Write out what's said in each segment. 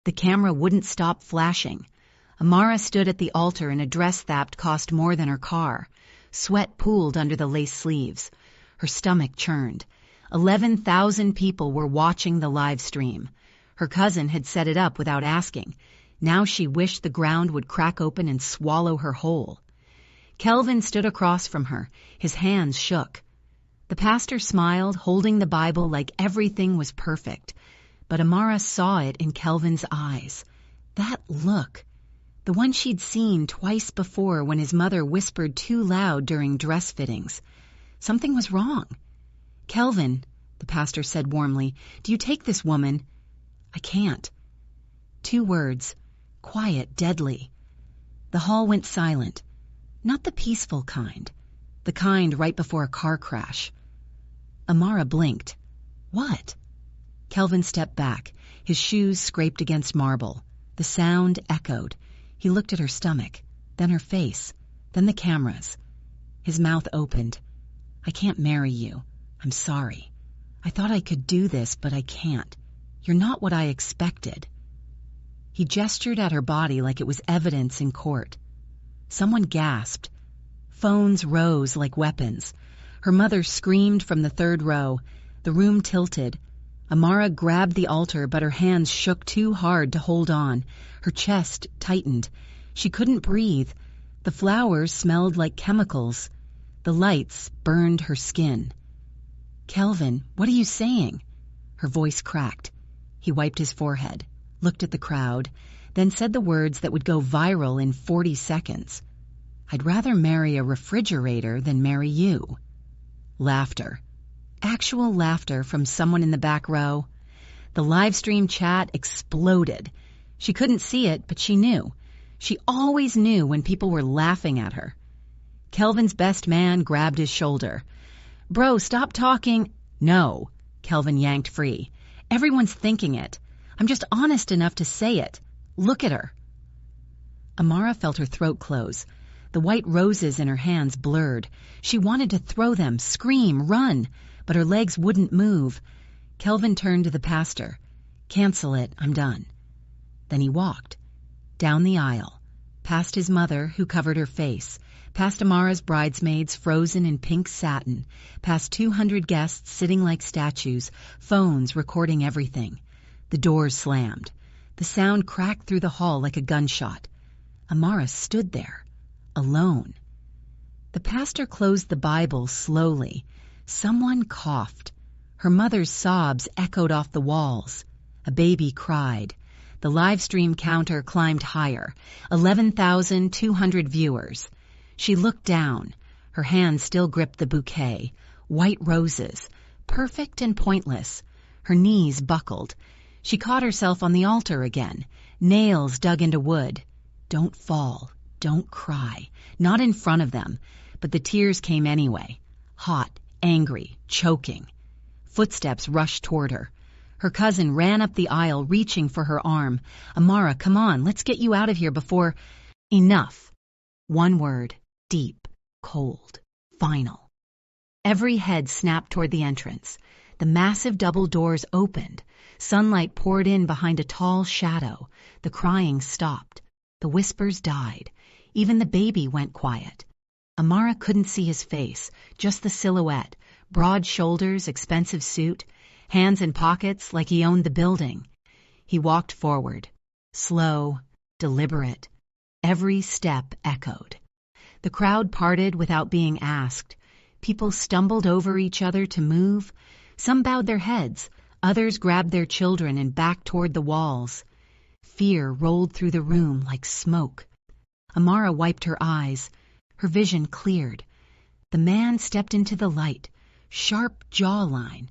The camera wouldn't stop flashing. Amara stood at the altar in a dress that cost more than her car. Sweat pooled under the lace sleeves. Her stomach churned. 11,000 people were watching the live stream. Her cousin had set it up without asking. Now she wished the ground would crack open and swallow her whole. Kelvin stood across from her. His hands shook. The pastor smiled, holding the Bible like everything was perfect. But Amara saw it in Kelvin's eyes. That look. The one she'd seen twice before when his mother whispered too loud during dress fittings. Something was wrong. "Kelvin," the pastor said warmly, "do you take this woman?" "I can't." 2 words. Quiet, deadly. The hall went silent. Not the peaceful kind. The kind right before a car crash. Amara blinked. What? Kelvin stepped back. His shoes scraped against marble. The sound echoed. He looked at her stomach, then her face, then the cameras. His mouth opened. "I can't marry you. I'm sorry. I thought I could do this, but I can't. You're not what I expected." He gestured at her body like it was evidence in court. Someone gasped. Phones rose like weapons. Her mother screamed from the 3rd row. The room tilted. Amara grabbed the altar, but her hands shook too hard to hold on. Her chest tightened. She couldn't breathe. The flowers smelled like chemicals. The lights burned her skin. "Kelvin, what are you saying?" Her voice cracked. He wiped his forehead, looked at the crowd, then said the words that would go viral in 40 seconds. "I'd rather marry a refrigerator than marry you." Laughter. Actual laughter from someone in the back row. The live stream chat exploded. She couldn't see it, but she knew. She always knew when people were laughing at her. Kelvin's best man grabbed his shoulder. "Bro, stop talking." "No." Kelvin yanked free. "Everyone's thinking it. I'm just honest enough to say it. Look at her." Amara felt her throat close. The white roses in her hands blurred. She wanted to throw them, scream, run, but her legs wouldn't move. Kelvin turned to the pastor. "Cancel it. I'm done." Then he walked. Down the aisle. Past his mother, who covered her face. Past Amara's bridesmaids frozen in pink satin. Past 200 guests sitting like statues, phones recording everything. The doors slammed. The sound cracked through the hall like a gunshot. Amara stood there. Alone. The pastor closed the Bible slowly. Someone coughed. Her mother's sobs echoed off the walls. A baby cried. The live stream counter climbed higher. 11,200 viewers. She looked down. Her hand still gripped the bouquet. White roses. Perfect and pointless. Her knees buckled. She caught herself on the altar again. Nails dug into wood. Don't fall. Don't cry. Not in front of them. But the tears came anyway. Hot, angry, choking. Footsteps rushed toward her. Her cousin ran up the aisle, reaching for her arm. "Amara, come on, let's get you out of here before—" Enough. One word. Deep. Cold. Final. Every head snapped toward the entrance. The massive double doors opened. Sunlight poured in behind a tall shadow. The crying stopped. The whispers died. Even the baby went quiet. Amara couldn't see his face, just the silhouette, broad shoulders, expensive suit, hands in pockets like he owned the building. He walked forward, slow, deliberate. Every step echoed. The crowd parted without being asked. People stumbled over each other to move. Some bowed their heads. Others grabbed their children and backed toward the walls. Fear rolled through the room like smoke. Amara wiped her eyes. Her vision cleared. The man stepped into the light. Sharp jawline.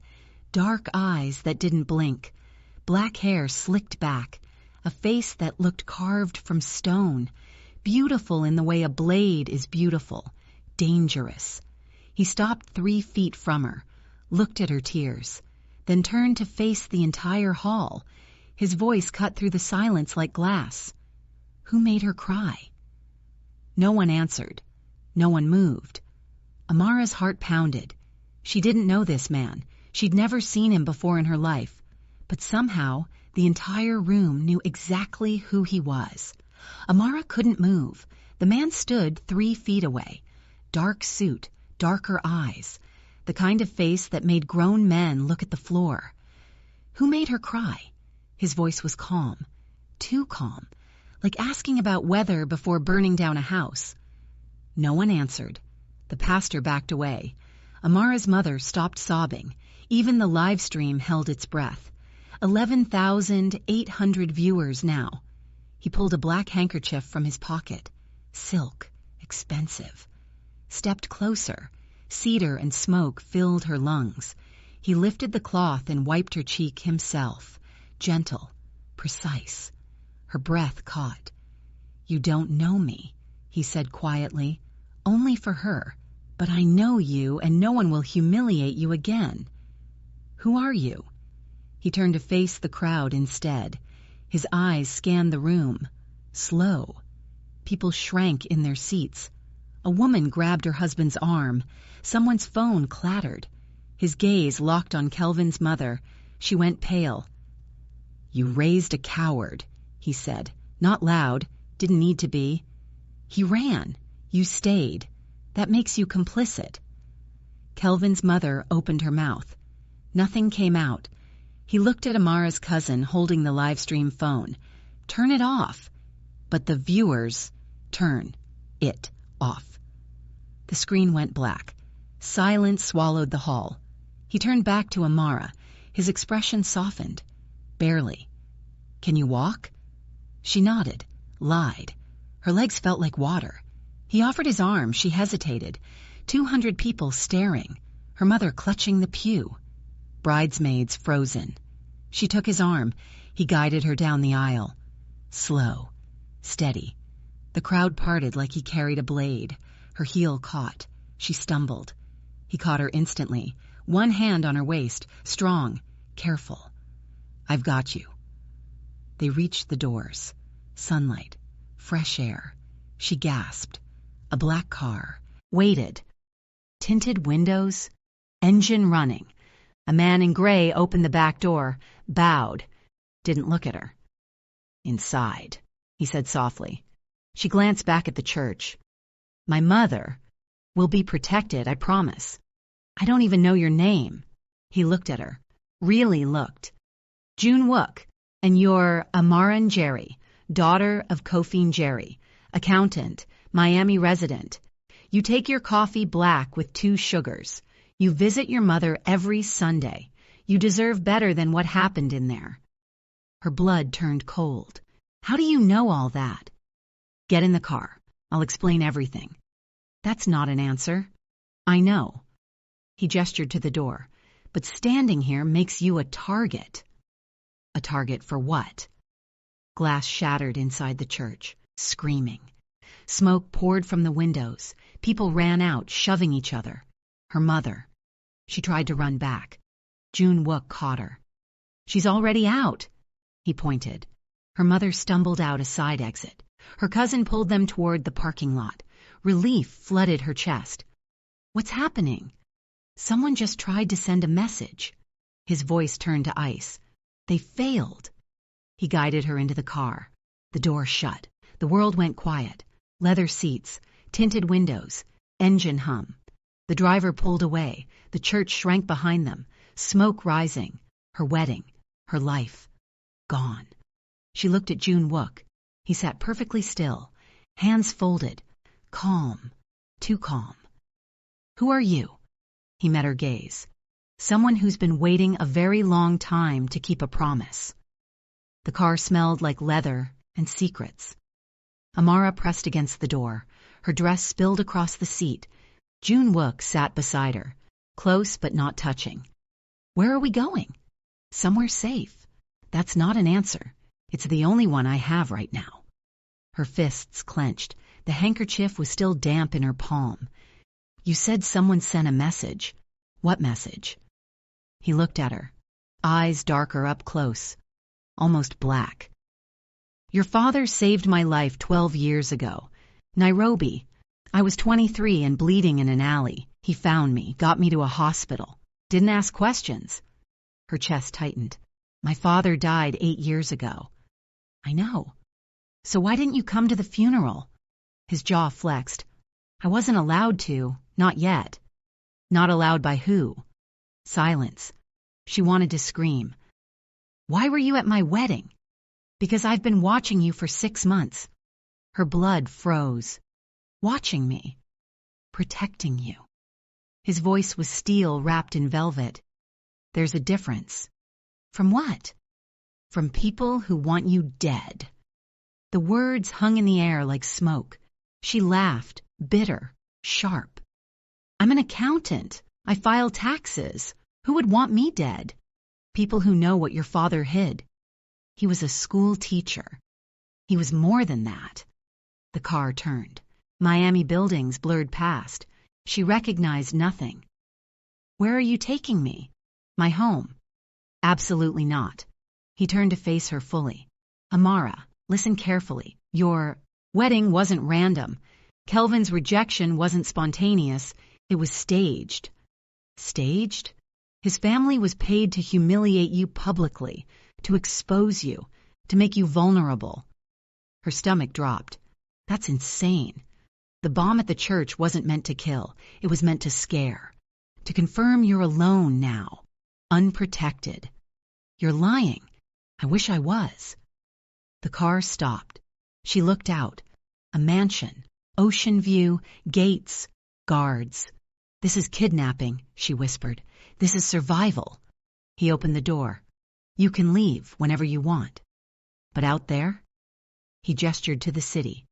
Dark eyes that didn't blink. Black hair slicked back. A face that looked carved from stone. Beautiful in the way a blade is beautiful. Dangerous. He stopped 3 feet from her. Looked at her tears. Then turned to face the entire hall. His voice cut through the silence like glass. Who made her cry? No one answered. No one moved. Amara's heart pounded. She didn't know this man. She'd never seen him before in her life. But somehow, The entire room knew exactly who he was. Amara couldn't move. The man stood 3 feet away. Dark suit, darker eyes, the kind of face that made grown men look at the floor. Who made her cry? His voice was calm, too calm, like asking about weather before burning down a house. No one answered. The pastor backed away. Amara's mother stopped sobbing. Even the live stream held its breath. 11,800 viewers now. He pulled a black handkerchief from his pocket. Silk, expensive. Stepped closer. Cedar and smoke filled her lungs. He lifted the cloth and wiped her cheek himself. Gentle, precise. Her breath caught. "You don't know me," he said quietly. "Only for her. But I know you, and no one will humiliate you again." "Who are you?" He turned to face the crowd instead. His eyes scanned the room. Slow. People shrank in their seats. A woman grabbed her husband's arm. Someone's phone clattered. His gaze locked on Kelvin's mother. She went pale. "You raised a coward," he said. Not loud. Didn't need to be. "He ran. You stayed. That makes you complicit." Kelvin's mother opened her mouth. Nothing came out. He looked at Amara's cousin holding the live stream phone. "Turn it off." But the viewers, turn it off. The screen went black. Silence swallowed the hall. He turned back to Amara. His expression softened. Barely. "Can you walk?" She nodded, lied. Her legs felt like water. He offered his arm. She hesitated. 200 people staring. Her mother clutching the pew. Bridesmaids frozen. She took his arm. He guided her down the aisle. Slow. Steady. The crowd parted like he carried a blade. Her heel caught. She stumbled. He caught her instantly. One hand on her waist. Strong. Careful. "I've got you." They reached the doors. Sunlight. Fresh air. She gasped. A black car. Waited. Tinted windows. Engine running. A man in gray opened the back door. Bowed. Didn't look at her. "Inside," he said softly. She glanced back at the church. "My mother will be protected, I promise. I don't even know your name." He looked at her. Really looked. "June Wook, and you're Amara Jerry, daughter of Kofi Jerry, accountant, Miami resident. You take your coffee black with 2 sugars. You visit your mother every Sunday. You deserve better than what happened in there." Her blood turned cold. "How do you know all that?" "Get in the car. I'll explain everything." "That's not an answer." "I know." He gestured to the door. "But standing here makes you a target." "A target for what?" Glass shattered inside the church. Screaming. Smoke poured from the windows. People ran out, shoving each other. Her mother. She tried to run back. June Wook caught her. "She's already out." He pointed. Her mother stumbled out a side exit. Her cousin pulled them toward the parking lot. Relief flooded her chest. "What's happening?" "Someone just tried to send a message." His voice turned to ice. "They failed." He guided her into the car. The door shut. The world went quiet. Leather seats, tinted windows, engine hum. The driver pulled away. The church shrank behind them. Smoke rising. Her wedding. Her life. Gone. She looked at June Wook. He sat perfectly still. Hands folded. Calm. Too calm. "Who are you?" He met her gaze. "Someone who's been waiting a very long time to keep a promise." The car smelled like leather and secrets. Amara pressed against the door. Her dress spilled across the seat. June Wook sat beside her, close but not touching. "Where are we going?" "Somewhere safe." "That's not an answer. It's the only one I have right now." Her fists clenched. The handkerchief was still damp in her palm. "You said someone sent a message. What message?" He looked at her. Eyes darker up close. Almost black. "Your father saved my life 12 years ago. Nairobi. I was 23 and bleeding in an alley. He found me, got me to a hospital. Didn't ask questions." Her chest tightened. My father died 8 years ago. I know. So why didn't you come to the funeral? His jaw flexed. I wasn't allowed to, not yet. Not allowed by who? Silence. She wanted to scream. Why were you at my wedding? Because I've been watching you for 6 months. Her blood froze. Watching me. Protecting you. His voice was steel wrapped in velvet. There's a difference. From what? From people who want you dead. The words hung in the air like smoke. She laughed, bitter, sharp. I'm an accountant. I file taxes. Who would want me dead? People who know what your father hid. He was a school teacher. He was more than that. The car turned. Miami buildings blurred past. She recognized nothing. Where are you taking me? My home. Absolutely not. He turned to face her fully. Amara, listen carefully. Your wedding wasn't random. Kelvin's rejection wasn't spontaneous. It was staged. Staged? His family was paid to humiliate you publicly, to expose you, to make you vulnerable. Her stomach dropped. That's insane. The bomb at the church wasn't meant to kill. It was meant to scare. To confirm you're alone now. Unprotected. You're lying. I wish I was. The car stopped. She looked out. A mansion. Ocean view. Gates. Guards. This is kidnapping, she whispered. This is survival. He opened the door. You can leave whenever you want. But out there? He gestured to the city.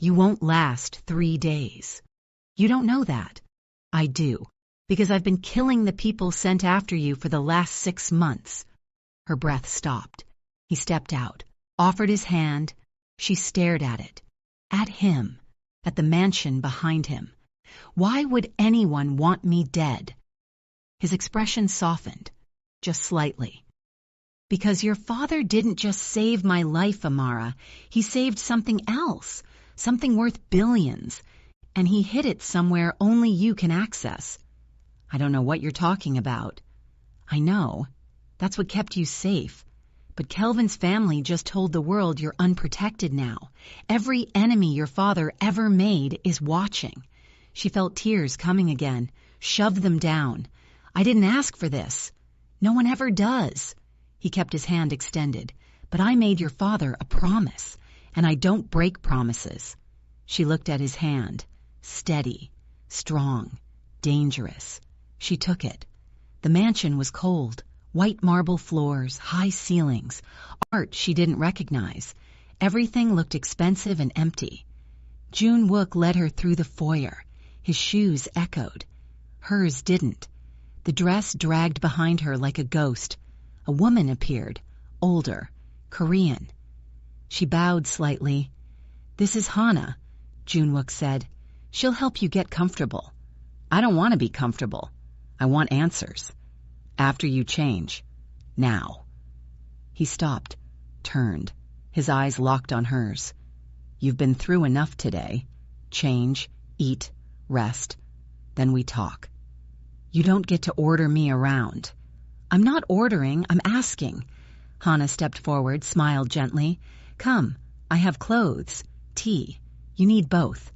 You won't last 3 days. You don't know that. I do, because I've been killing the people sent after you for the last 6 months. Her breath stopped. He stepped out, offered his hand. She stared at it. At him. At the mansion behind him. Why would anyone want me dead? His expression softened, just slightly. Because your father didn't just save my life, Amara. He saved something else, something worth billions, and he hid it somewhere only you can access. I don't know what you're talking about. I know. That's what kept you safe. But Kelvin's family just told the world you're unprotected now. Every enemy your father ever made is watching. She felt tears coming again, shoved them down. I didn't ask for this. No one ever does. He kept his hand extended. But I made your father a promise, and I don't break promises. She looked at his hand. Steady, strong, dangerous. She took it. The mansion was cold. White marble floors, high ceilings, art she didn't recognize. Everything looked expensive and empty. June Wook led her through the foyer. His shoes echoed. Hers didn't. The dress dragged behind her like a ghost. A woman appeared, older, Korean. She bowed slightly. This is Hana, June Wook said. She'll help you get comfortable. I don't want to be comfortable. I want answers. After you change. Now. He stopped, turned, his eyes locked on hers. You've been through enough today. Change, eat, rest. Then we talk. You don't get to order me around. I'm not ordering, I'm asking. Hana stepped forward, smiled gently. Come, I have clothes, tea. You need both.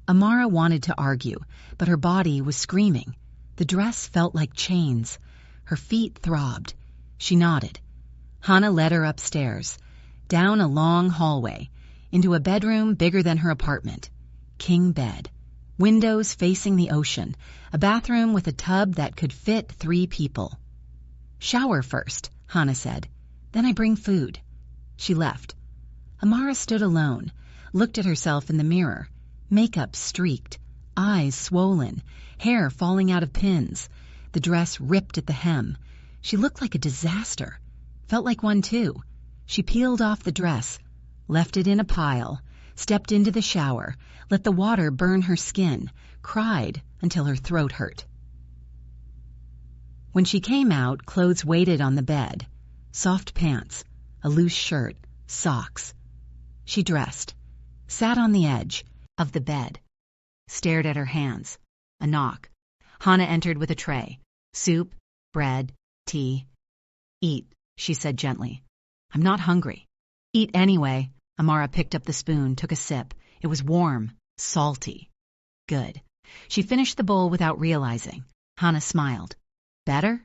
Amara wanted to argue, but her body was screaming. The dress felt like chains. Her feet throbbed. She nodded. Hana led her upstairs, down a long hallway, into a bedroom bigger than her apartment. King bed. Windows facing the ocean. A bathroom with a tub that could fit 3 people. Shower first, Hana said. Then I bring food. She left. Amara stood alone, looked at herself in the mirror. Makeup streaked, eyes swollen, hair falling out of pins. The dress ripped at the hem. She looked like a disaster. Felt like one, too. She peeled off the dress, left it in a pile, stepped into the shower, let the water burn her skin, cried until her throat hurt. When she came out, clothes waited on the bed. Soft pants, a loose shirt, socks. She dressed, sat on the edge of the bed, stared at her hands. A knock. Hana entered with a tray. Soup, bread, tea. Eat, she said gently. I'm not hungry. Eat anyway. Amara picked up the spoon, took a sip. It was warm, salty. Good. She finished the bowl without realizing. Hannah smiled. Better?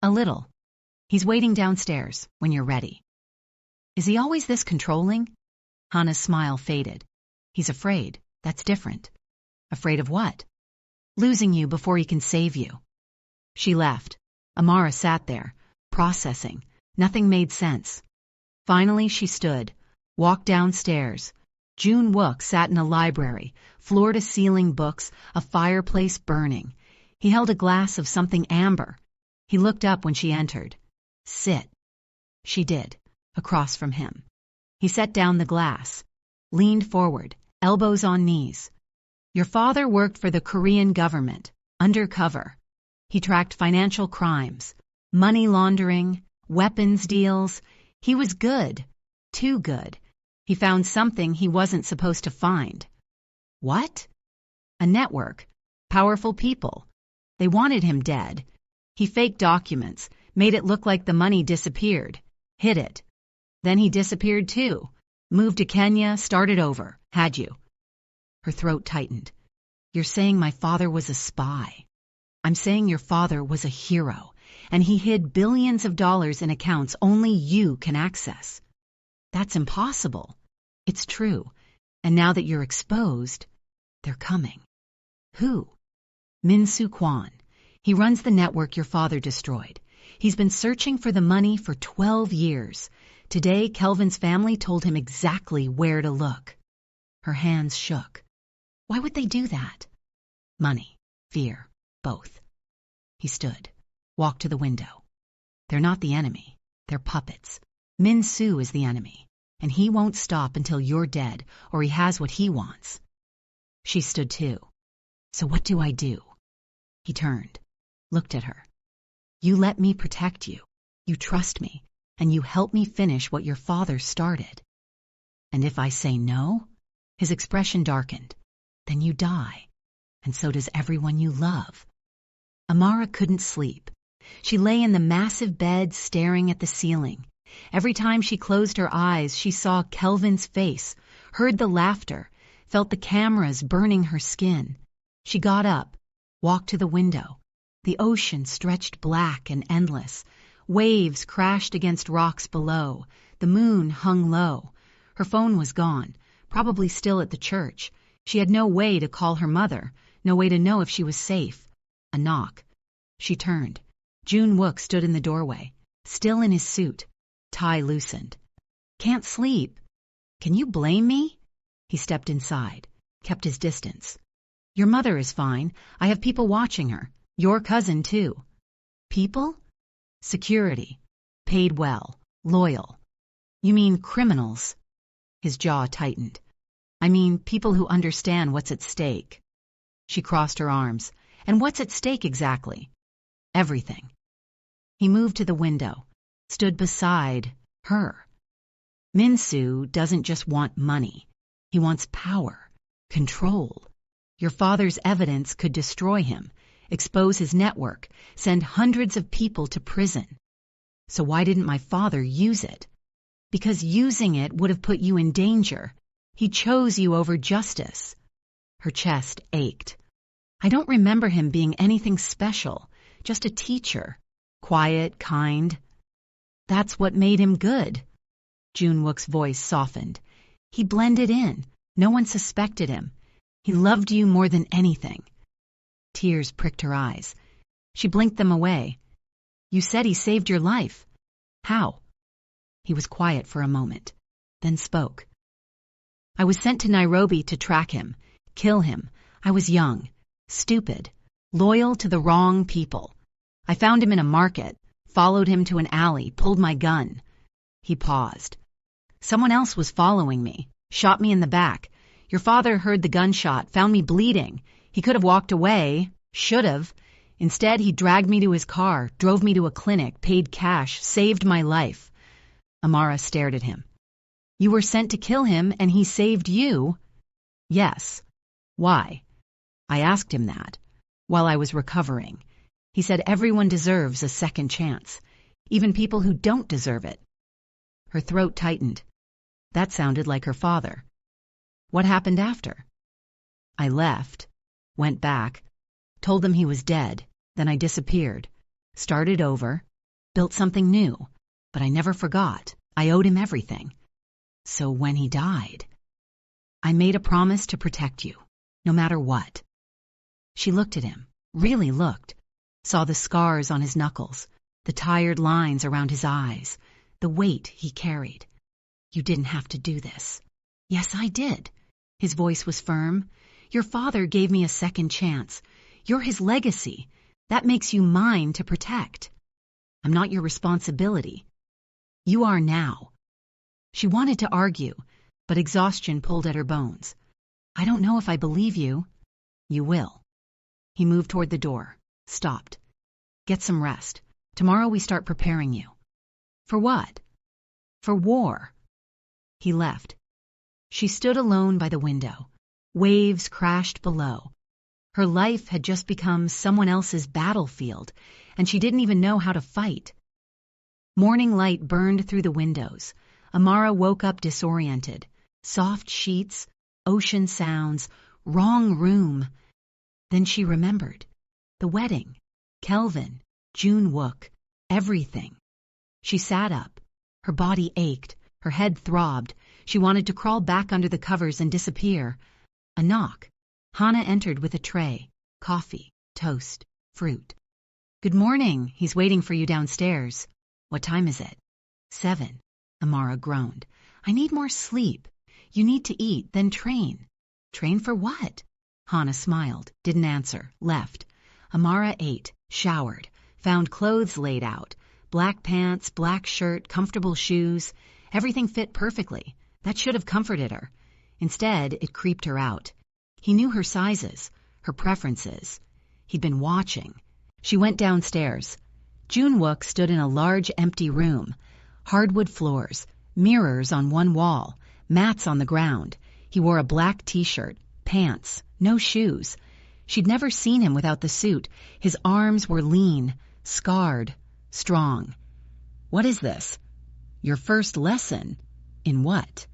A little. He's waiting downstairs when you're ready. Is he always this controlling? Hannah's smile faded. He's afraid. That's different. Afraid of what? Losing you before he can save you. She left. Amara sat there, processing. Nothing made sense. Finally, she stood, walked downstairs. June Wook sat in a library, floor-to-ceiling books, a fireplace burning. He held a glass of something amber. He looked up when she entered. Sit. She did, across from him. He set down the glass, leaned forward, elbows on knees. Your father worked for the Korean government, undercover. He tracked financial crimes, money laundering, weapons deals. He was good, too good. He found something he wasn't supposed to find. What? A network, powerful people. They wanted him dead. He faked documents, made it look like the money disappeared, hid it. Then he disappeared too. Moved to Kenya, started over. Had you? Her throat tightened. You're saying my father was a spy. I'm saying your father was a hero, and he hid billions of dollars in accounts only you can access. That's impossible. It's true. And now that you're exposed, they're coming. Who? Min-Soo Kwon. He runs the network your father destroyed. He's been searching for the money for 12 years. Today, Kelvin's family told him exactly where to look. Her hands shook. Why would they do that? Money, fear, both. He stood, walked to the window. They're not the enemy. They're puppets. Min-Soo is the enemy, and he won't stop until you're dead or he has what he wants. She stood too. So what do I do? He turned, looked at her. You let me protect you. You trust me, and you help me finish what your father started. And if I say no? His expression darkened. Then you die, and so does everyone you love. Amara couldn't sleep. She lay in the massive bed staring at the ceiling. Every time she closed her eyes, she saw Kelvin's face, heard the laughter, felt the cameras burning her skin. She got up, walked to the window. The ocean stretched black and endless. Waves crashed against rocks below. The moon hung low. Her phone was gone, probably still at the church. She had no way to call her mother, no way to know if she was safe. A knock. She turned. June Wook stood in the doorway, still in his suit, tie loosened. Can't sleep. Can you blame me? He stepped inside, kept his distance. Your mother is fine. I have people watching her. Your cousin, too. People? Security. Paid well. Loyal. You mean criminals? His jaw tightened. I mean people who understand what's at stake. She crossed her arms. And what's at stake exactly? Everything. He moved to the window, stood beside her. Min-Soo doesn't just want money. He wants power, control. Your father's evidence could destroy him, expose his network, send hundreds of people to prison. So why didn't my father use it? Because using it would have put you in danger. He chose you over justice. Her chest ached. I don't remember him being anything special, just a teacher, quiet, kind. That's what made him good. June Wook's voice softened. He blended in. No one suspected him. He loved you more than anything. Tears pricked her eyes. She blinked them away. You said he saved your life. How? He was quiet for a moment, then spoke. I was sent to Nairobi to track him, kill him. I was young, stupid, loyal to the wrong people. I found him in a market, followed him to an alley, pulled my gun. He paused. Someone else was following me, shot me in the back. Your father heard the gunshot, found me bleeding. He could have walked away, should have. Instead, he dragged me to his car, drove me to a clinic, paid cash, saved my life. Amara stared at him. You were sent to kill him, and he saved you? Yes. Why? I asked him that, while I was recovering. He said everyone deserves a second chance. even people who don't deserve it. Her throat tightened. That sounded like her father. What happened after? I left, went back, told them he was dead, then I disappeared, started over, built something new, but I never forgot. I owed him everything. So when he died, I made a promise to protect you, no matter what. She looked at him, really looked, saw the scars on his knuckles, the tired lines around his eyes, the weight he carried. You didn't have to do this. Yes, I did. His voice was firm. Your father gave me a second chance. You're his legacy. That makes you mine to protect. I'm not your responsibility. You are now. She wanted to argue, but exhaustion pulled at her bones. I don't know if I believe you. You will. He moved toward the door, stopped. Get some rest. Tomorrow we start preparing you. For what? For war. He left. She stood alone by the window. Waves crashed below. Her life had just become someone else's battlefield, and she didn't even know how to fight. Morning light burned through the windows. Amara woke up disoriented. Soft sheets, ocean sounds, wrong room. Then she remembered. The wedding, Kelvin, June Wook, everything. She sat up. Her body ached. Her head throbbed. She wanted to crawl back under the covers and disappear. A knock. Hana entered with a tray. Coffee, toast, fruit. Good morning. He's waiting for you downstairs. What time is it? 7. Amara groaned. I need more sleep. You need to eat, then train. Train for what? Hana smiled, didn't answer, left. Amara ate, showered, found clothes laid out. Black pants, black shirt, comfortable shoes. Everything fit perfectly. That should have comforted her. Instead, it creeped her out. He knew her sizes, her preferences. He'd been watching. She went downstairs. June Wook stood in a large empty room. Hardwood floors, mirrors on one wall, mats on the ground. He wore a black t-shirt, pants, no shoes. She'd never seen him without the suit. His arms were lean, scarred, strong. What is this? Your first lesson? In what?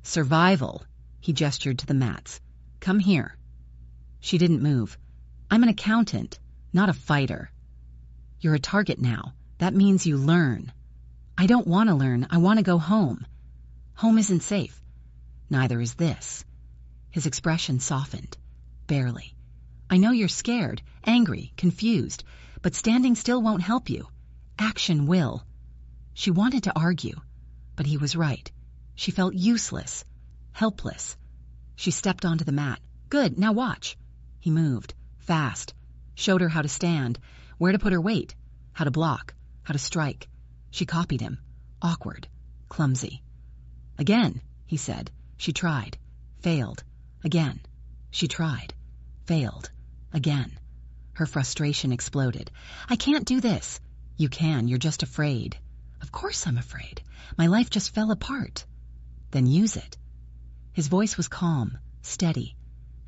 Survival. He gestured to the mats. Come here. She didn't move. I'm an accountant, not a fighter. You're a target now. That means you learn. I don't want to learn. I want to go home. Home isn't safe. Neither is this. His expression softened. Barely. I know you're scared, angry, confused, but standing still won't help you. Action will. She wanted to argue, but he was right. She felt useless, helpless. She stepped onto the mat. Good, now watch. He moved, fast, showed her how to stand, where to put her weight, how to block, how to strike. She copied him, awkward, clumsy. Again, he said. She tried, failed. Again. She tried, failed. Again. Her frustration exploded. I can't do this. You can, you're just afraid. Of course I'm afraid. My life just fell apart. Then use it. His voice was calm, steady.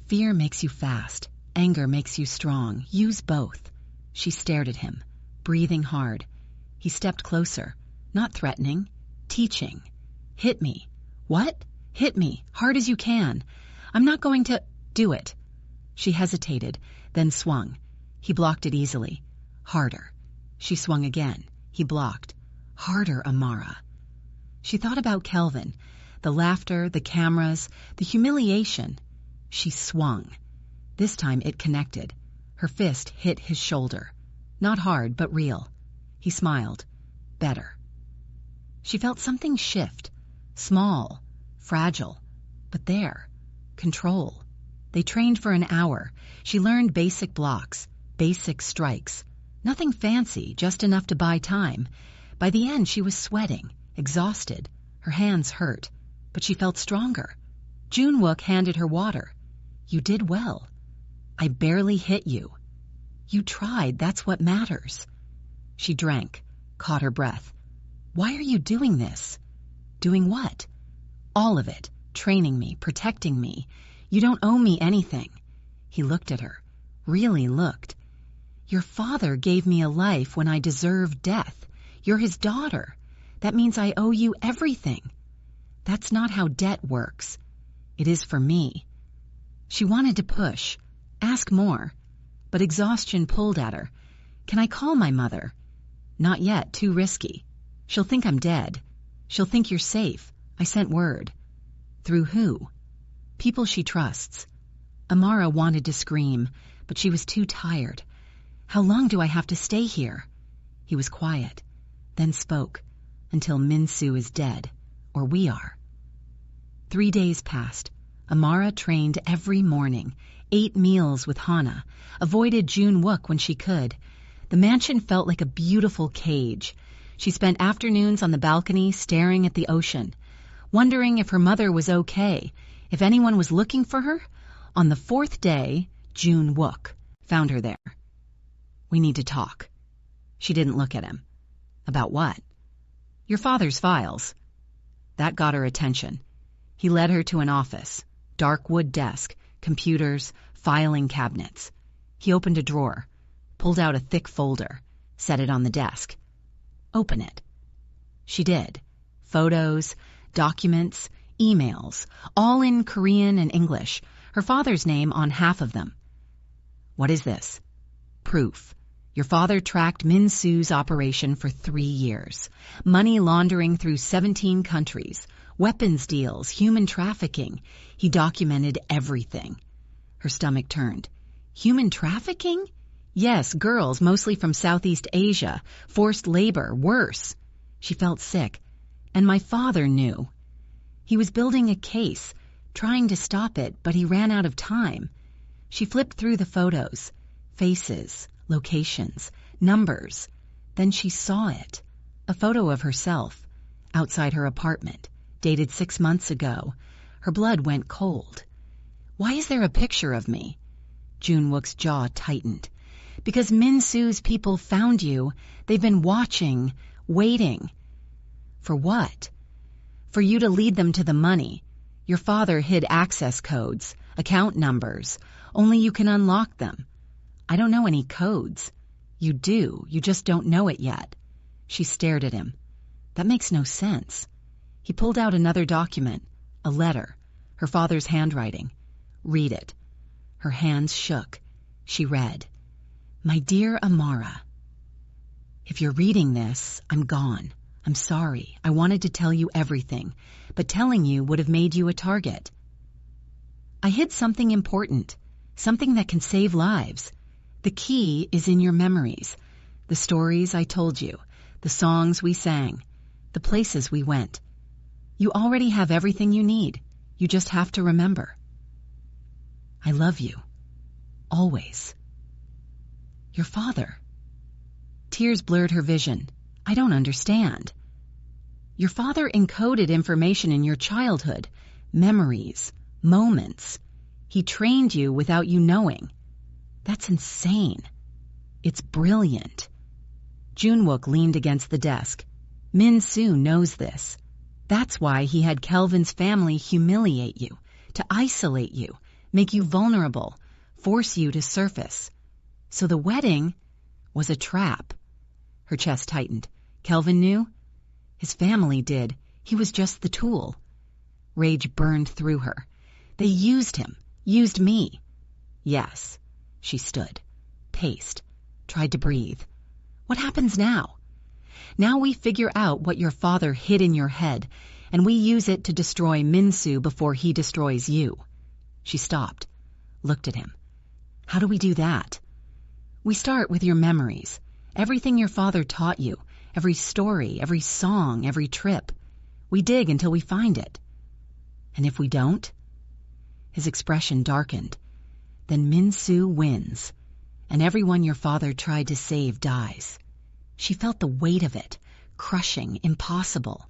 Fear makes you fast. Anger makes you strong. Use both. She stared at him, breathing hard. He stepped closer, not threatening, teaching. Hit me. What? Hit me, hard as you can. I'm not going to do it. She hesitated, then swung. He blocked it easily. Harder. She swung again. He blocked. Harder, Amara. She thought about Kelvin, the laughter, the cameras, the humiliation. She swung. This time it connected. Her fist hit his shoulder. Not hard, but real. He smiled. Better. She felt something shift. Small, fragile, but there. Control. They trained for an hour. She learned basic blocks, basic strikes. Nothing fancy, just enough to buy time. By the end, she was sweating, exhausted. Her hands hurt, but she felt stronger. June Wook handed her water. You did well. I barely hit you. You tried, that's what matters. She drank, caught her breath. Why are you doing this? Doing what? All of it. Training me, protecting me. You don't owe me anything. He looked at her, really looked. Your father gave me a life when I deserved death. You're his daughter. That means I owe you everything. That's not how debt works. It is for me. She wanted to push, ask more, but exhaustion pulled at her. Can I call my mother? Not yet, too risky. She'll think I'm dead. She'll think you're safe. I sent word. Through who? People she trusts. Amara wanted to scream, but she was too tired. How long do I have to stay here? He was quiet, then spoke, until Minsu is dead, or we are. 3 days passed. Amara trained every morning, 8 meals with Hana, avoided June Wook when she could. The mansion felt like a beautiful cage. She spent afternoons on the balcony staring at the ocean, wondering if her mother was okay, if anyone was looking for her. On the 4th day, June Wook found her there. We need to talk. She didn't look at him. About what? Your father's files. That got her attention. He led her to an office, dark wood desk, computers, filing cabinets. He opened a drawer, pulled out a thick folder, set it on the desk. Open it. She did. Photos, documents, emails, all in Korean and English, her father's name on half of them. What is this? Proof. Your father tracked Minsu's operation for 3 years. Money laundering through 17 countries, weapons deals, human trafficking. He documented everything. Her stomach turned. Human trafficking? Yes, girls, mostly from Southeast Asia. Forced labor, worse. She felt sick. And my father knew. He was building a case, trying to stop it, but he ran out of time. She flipped through the photos. Faces, locations, numbers. Then she saw it. A photo of herself, outside her apartment, dated 6 months ago. Her blood went cold. Why is there a picture of me? June Wook's jaw tightened. Because Minsu's people found you. They've been watching, waiting. For what? For you to lead them to the money. Your father hid access codes, account numbers. Only you can unlock them. I don't know any codes. You do, you just don't know it yet. She stared at him. That makes no sense. He pulled out another document, a letter, her father's handwriting. Read it. Her hands shook. She read, My dear Amara, if you're reading this, I'm gone. I'm sorry. I wanted to tell you everything, but telling you would have made you a target. I hid something important, something that can save lives. The key is in your memories, the stories I told you, the songs we sang, the places we went. You already have everything you need. You just have to remember. I love you. Always. Your father. Tears blurred her vision. I don't understand. Your father encoded information in your childhood, memories, moments. He trained you without you knowing. That's insane. It's brilliant. June Wook leaned against the desk. Minsu knows this. That's why he had Kelvin's family humiliate you, to isolate you, make you vulnerable, force you to surface. So the wedding was a trap. Her chest tightened. Kelvin knew? His family did. He was just the tool. Rage burned through her. They used him, used me. Yes. She stood, paced, tried to breathe. What happens now? Now we figure out what your father hid in your head, and we use it to destroy Minsu before he destroys you. She stopped, looked at him. How do we do that? We start with your memories, everything your father taught you, every story, every song, every trip. We dig until we find it. And if we don't? His expression darkened. Then Minsu wins, and everyone your father tried to save dies. She felt the weight of it, crushing, impossible.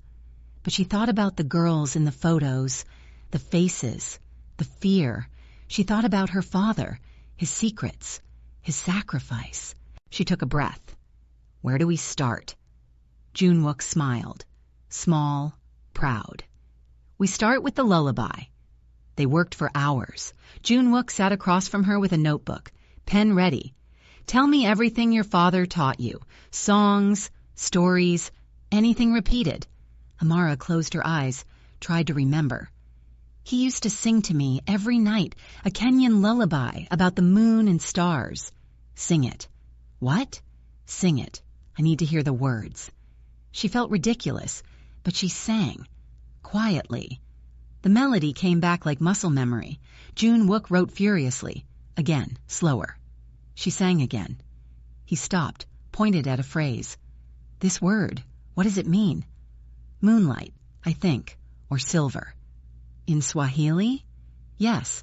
But she thought about the girls in the photos, the faces, the fear. She thought about her father, his secrets, his sacrifice. She took a breath. Where do we start? June Wook smiled, small, proud. We start with the lullaby. They worked for hours. June Wook sat across from her with a notebook, pen ready. Tell me everything your father taught you. Songs, stories, anything repeated. Amara closed her eyes, tried to remember. He used to sing to me every night a Kenyan lullaby about the moon and stars. Sing it. What? Sing it. I need to hear the words. She felt ridiculous, but she sang. Quietly. The melody came back like muscle memory. June Wook wrote furiously. Again, slower. She sang again. He stopped, pointed at a phrase. This word, what does it mean? Moonlight, I think, or silver. In Swahili? Yes.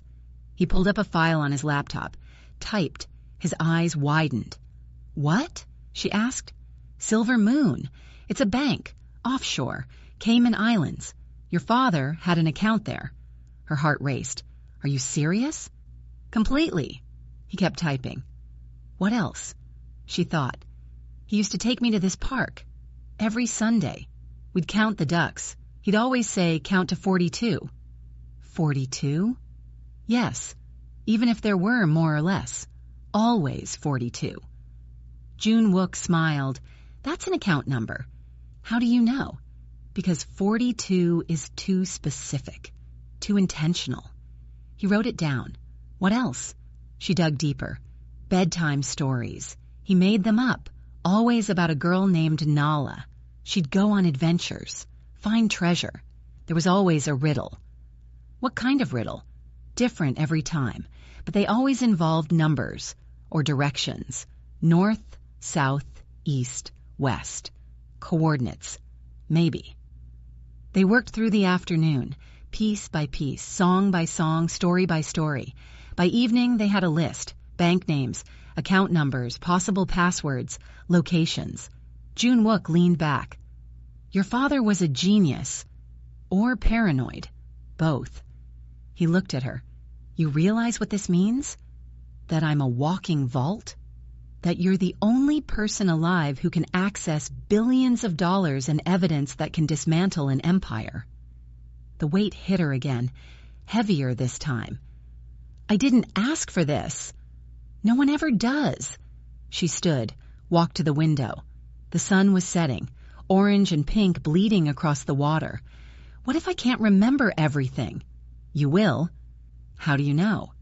He pulled up a file on his laptop, typed, his eyes widened. What? She asked. Silver Moon. It's a bank, offshore, Cayman Islands. Your father had an account there. Her heart raced. Are you serious? Completely. He kept typing. What else? She thought. He used to take me to this park. Every Sunday. We'd count the ducks. He'd always say, count to 42. 42? Yes, even if there were more or less. Always 42. June Wook smiled. That's an account number. How do you know? Because 42 is too specific, too intentional. He wrote it down. What else? She dug deeper. Bedtime stories. He made them up, always about a girl named Nala. She'd go on adventures, find treasure. There was always a riddle. What kind of riddle? Different every time, but they always involved numbers or directions. North, south, east, west. Coordinates. Maybe. They worked through the afternoon, piece by piece, song by song, story by story. By evening, they had a list, bank names, account numbers, possible passwords, locations. June Wook leaned back. Your father was a genius. Or paranoid. Both. He looked at her. You realize what this means? That I'm a walking vault? That you're the only person alive who can access billions of dollars in evidence that can dismantle an empire. The weight hit her again, heavier this time. I didn't ask for this. No one ever does. She stood, walked to the window. The sun was setting, orange and pink bleeding across the water. What if I can't remember everything? You will. How do you know?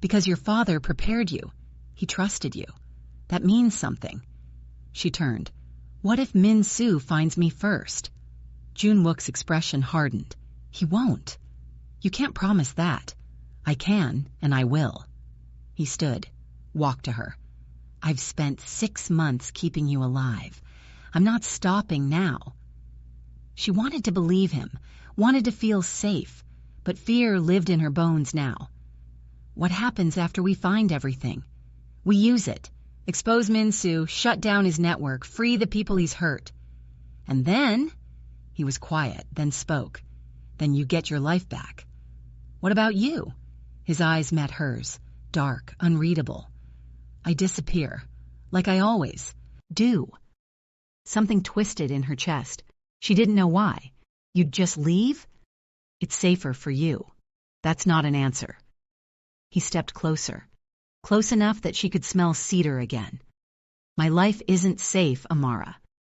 Because your father prepared you. He trusted you. That means something. She turned. What if Min Soo finds me first? June Wook's expression hardened. He won't. You can't promise that. I can, and I will. He stood, walked to her. I've spent 6 months keeping you alive. I'm not stopping now. She wanted to believe him, wanted to feel safe, but fear lived in her bones now. What happens after we find everything? We use it. Expose Min Soo, shut down his network, free the people he's hurt. And then, he was quiet, then spoke. Then you get your life back. What about you? His eyes met hers, dark, unreadable. I disappear, like I always do. Something twisted in her chest. She didn't know why. You'd just leave? It's safer for you. That's not an answer. He stepped closer. Close enough that she could smell cedar again. My life isn't safe, Amara.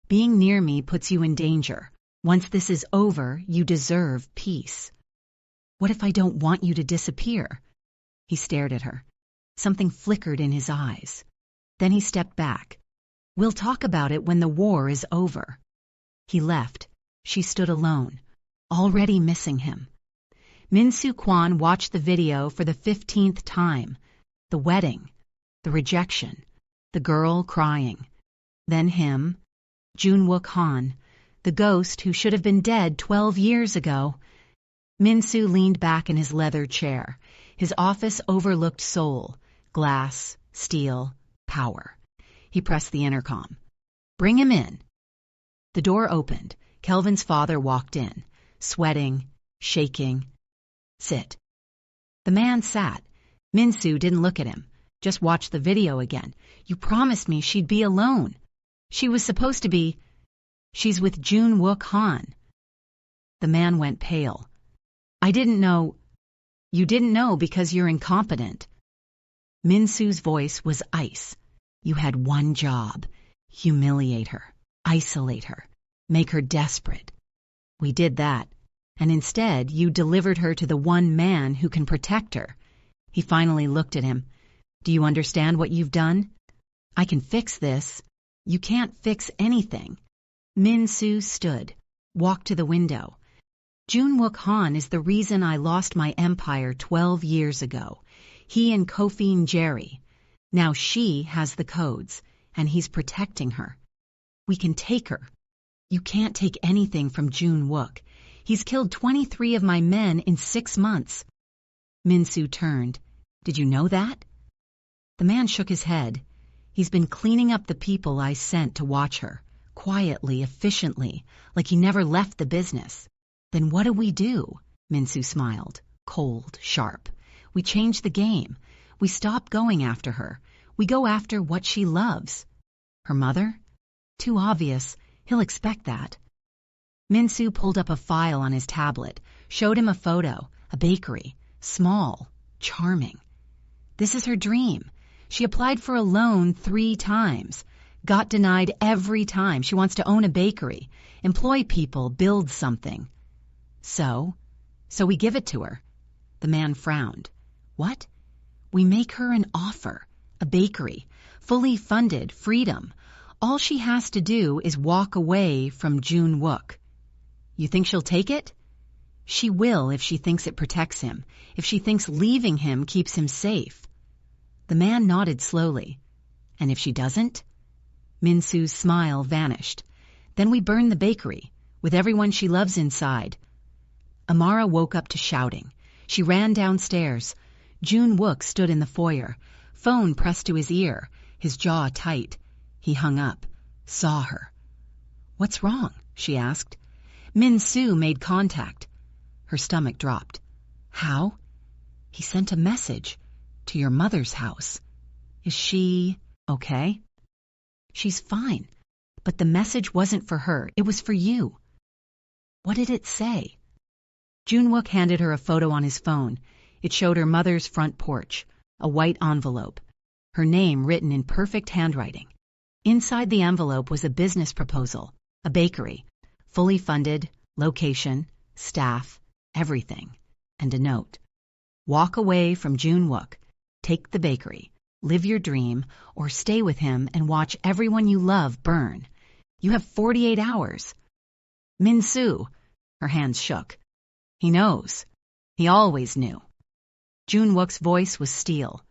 Being near me puts you in danger. Once this is over, you deserve peace. What if I don't want you to disappear? He stared at her. Something flickered in his eyes. Then he stepped back. We'll talk about it when the war is over. He left. She stood alone, already missing him. Min Soo Kwan watched the video for the 15th time. The wedding, the rejection, the girl crying. Then him, June Wook Han, the ghost who should have been dead 12 years ago. Min Soo leaned back in his leather chair. His office overlooked Seoul, glass, steel, power. He pressed the intercom. Bring him in. The door opened. Kelvin's father walked in, sweating, shaking. Sit. The man sat. Min Soo didn't look at him, just watched the video again. You promised me she'd be alone. She was supposed to be. She's with June Wook Han. The man went pale. I didn't know. You didn't know because you're incompetent. Min Soo's voice was ice. You had one job. Humiliate her. isolate her, make her desperate. We did that, and instead you delivered her to the one man who can protect her." He finally looked at him. "Do you understand what you've done? I can fix this. You can't fix anything." Min-soo stood, walked to the window. "Jun-wook Han is the reason I lost my empire 12 years ago. He and Kofin Jerry. Now she has the codes, and he's protecting her. We can take her. You can't take anything from Jun-wook. He's killed 23 of my men in 6 months." Min-soo turned. "Did you know that?" The man shook his head. "He's been cleaning up the people I sent to watch her, quietly, efficiently, like he never left the business." "Then what do we do?" Min-soo smiled, cold, sharp. "We change the game. We stop going after her. We go after what she loves." "Her mother?" "Too obvious. He'll expect that." Min-soo pulled up a file on his tablet, showed him a photo, a bakery, small, charming. "This is her dream. She applied for a loan 3 times, got denied every time. She wants to own a bakery, employ people, build something." So we give it to her." The man frowned. "What?" "We make her an offer, a bakery, fully funded, freedom. All she has to do is walk away from Jun-wook." "You think she'll take it?" "She will if she thinks it protects him, if she thinks leaving him keeps him safe." The man nodded slowly. "And if she doesn't?" Min-soo's smile vanished. "Then we burn the bakery, with everyone she loves inside." Amara woke up to shouting. She ran downstairs. Jun-wook stood in the foyer, phone pressed to his ear, his jaw tight. He hung up, saw her. "What's wrong?" she asked. Min-soo made contact. Her stomach dropped. "How?" "He sent a message. To your mother's house." "Is she okay?" "She's fine. But the message wasn't for her. It was for you." "What did it say?" Jun-wook handed her a photo on his phone. It showed her mother's front porch, a white envelope, her name written in perfect handwriting. Inside the envelope was a business proposal, a bakery, fully funded, location, staff, everything, and a note. "Walk away from Jun-wook. Take the bakery, live your dream, or stay with him and watch everyone you love burn. You have 48 hours. "Min-soo." Her hands shook. "He knows. He always knew." Jun-wook's voice was steel.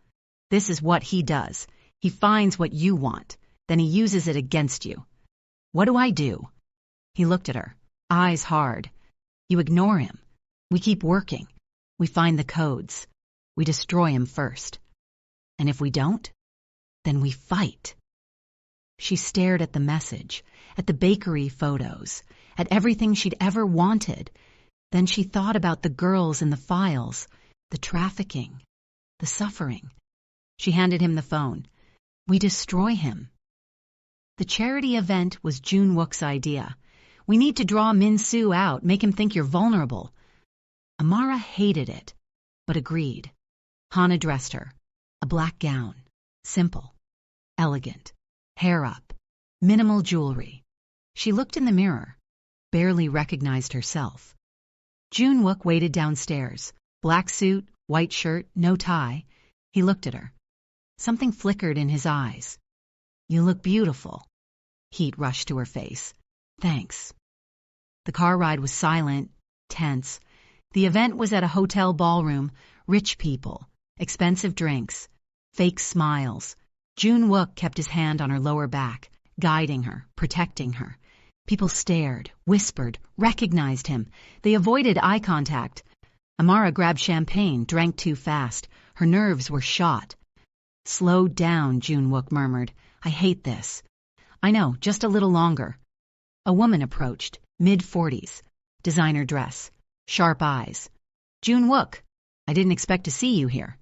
"This is what he does. He finds what you want, then he uses it against you. What do I do?" He looked at her, eyes hard. "You ignore him. We keep working. We find the codes. We destroy him first. And if we don't, then we fight." She stared at the message, at the bakery photos, at everything she'd ever wanted. Then she thought about the girls in the files, the trafficking, the suffering. She handed him the phone. "We destroy him." The charity event was Jun-wook's idea. "We need to draw Min-soo out, make him think you're vulnerable." Amara hated it, but agreed. Han addressed her. A black gown, simple, elegant, hair up, minimal jewelry. She looked in the mirror, barely recognized herself. Jun-wook waited downstairs, black suit, white shirt, no tie. He looked at her. Something flickered in his eyes. "You look beautiful." Heat rushed to her face. "Thanks." The car ride was silent, tense. The event was at a hotel ballroom, rich people, expensive drinks, fake smiles. Jun-wook kept his hand on her lower back, guiding her, protecting her. People stared, whispered, recognized him. They avoided eye contact. Amara grabbed champagne, drank too fast. Her nerves were shot. "Slow down," Jun-wook murmured. "I hate this." "I know, just a little longer." A woman approached, mid-40s, designer dress, sharp eyes. "Jun-wook, I didn't expect to see you here."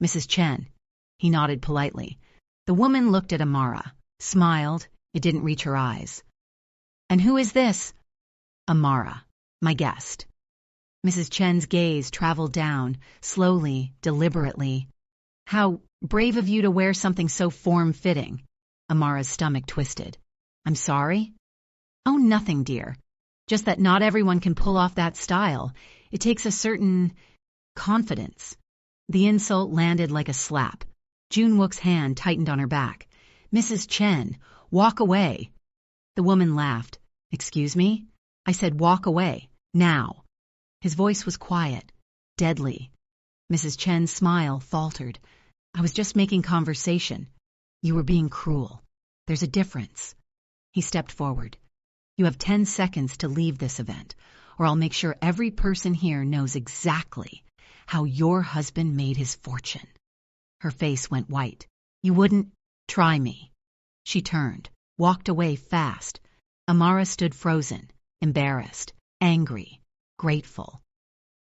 "Mrs. Chen." He nodded politely. The woman looked at Amara, smiled. It didn't reach her eyes. "And who is this?" "Amara, my guest." Mrs. Chen's gaze traveled down, slowly, deliberately. "How brave of you to wear something so form-fitting." Amara's stomach twisted. "I'm sorry?" Oh, nothing, dear. Just that not everyone can pull off that style. It takes a certain confidence. The insult landed like a slap. Junwook's hand tightened on her back. Mrs. Chen, walk away. The woman laughed. Excuse me? I said walk away. Now. His voice was quiet, deadly. Mrs. Chen's smile faltered. I was just making conversation. You were being cruel. There's a difference. He stepped forward. You have 10 seconds to leave this event, or I'll make sure every person here knows exactly how your husband made his fortune. Her face went white. You wouldn't try me. She turned, walked away fast. Amara stood frozen, embarrassed, angry, grateful.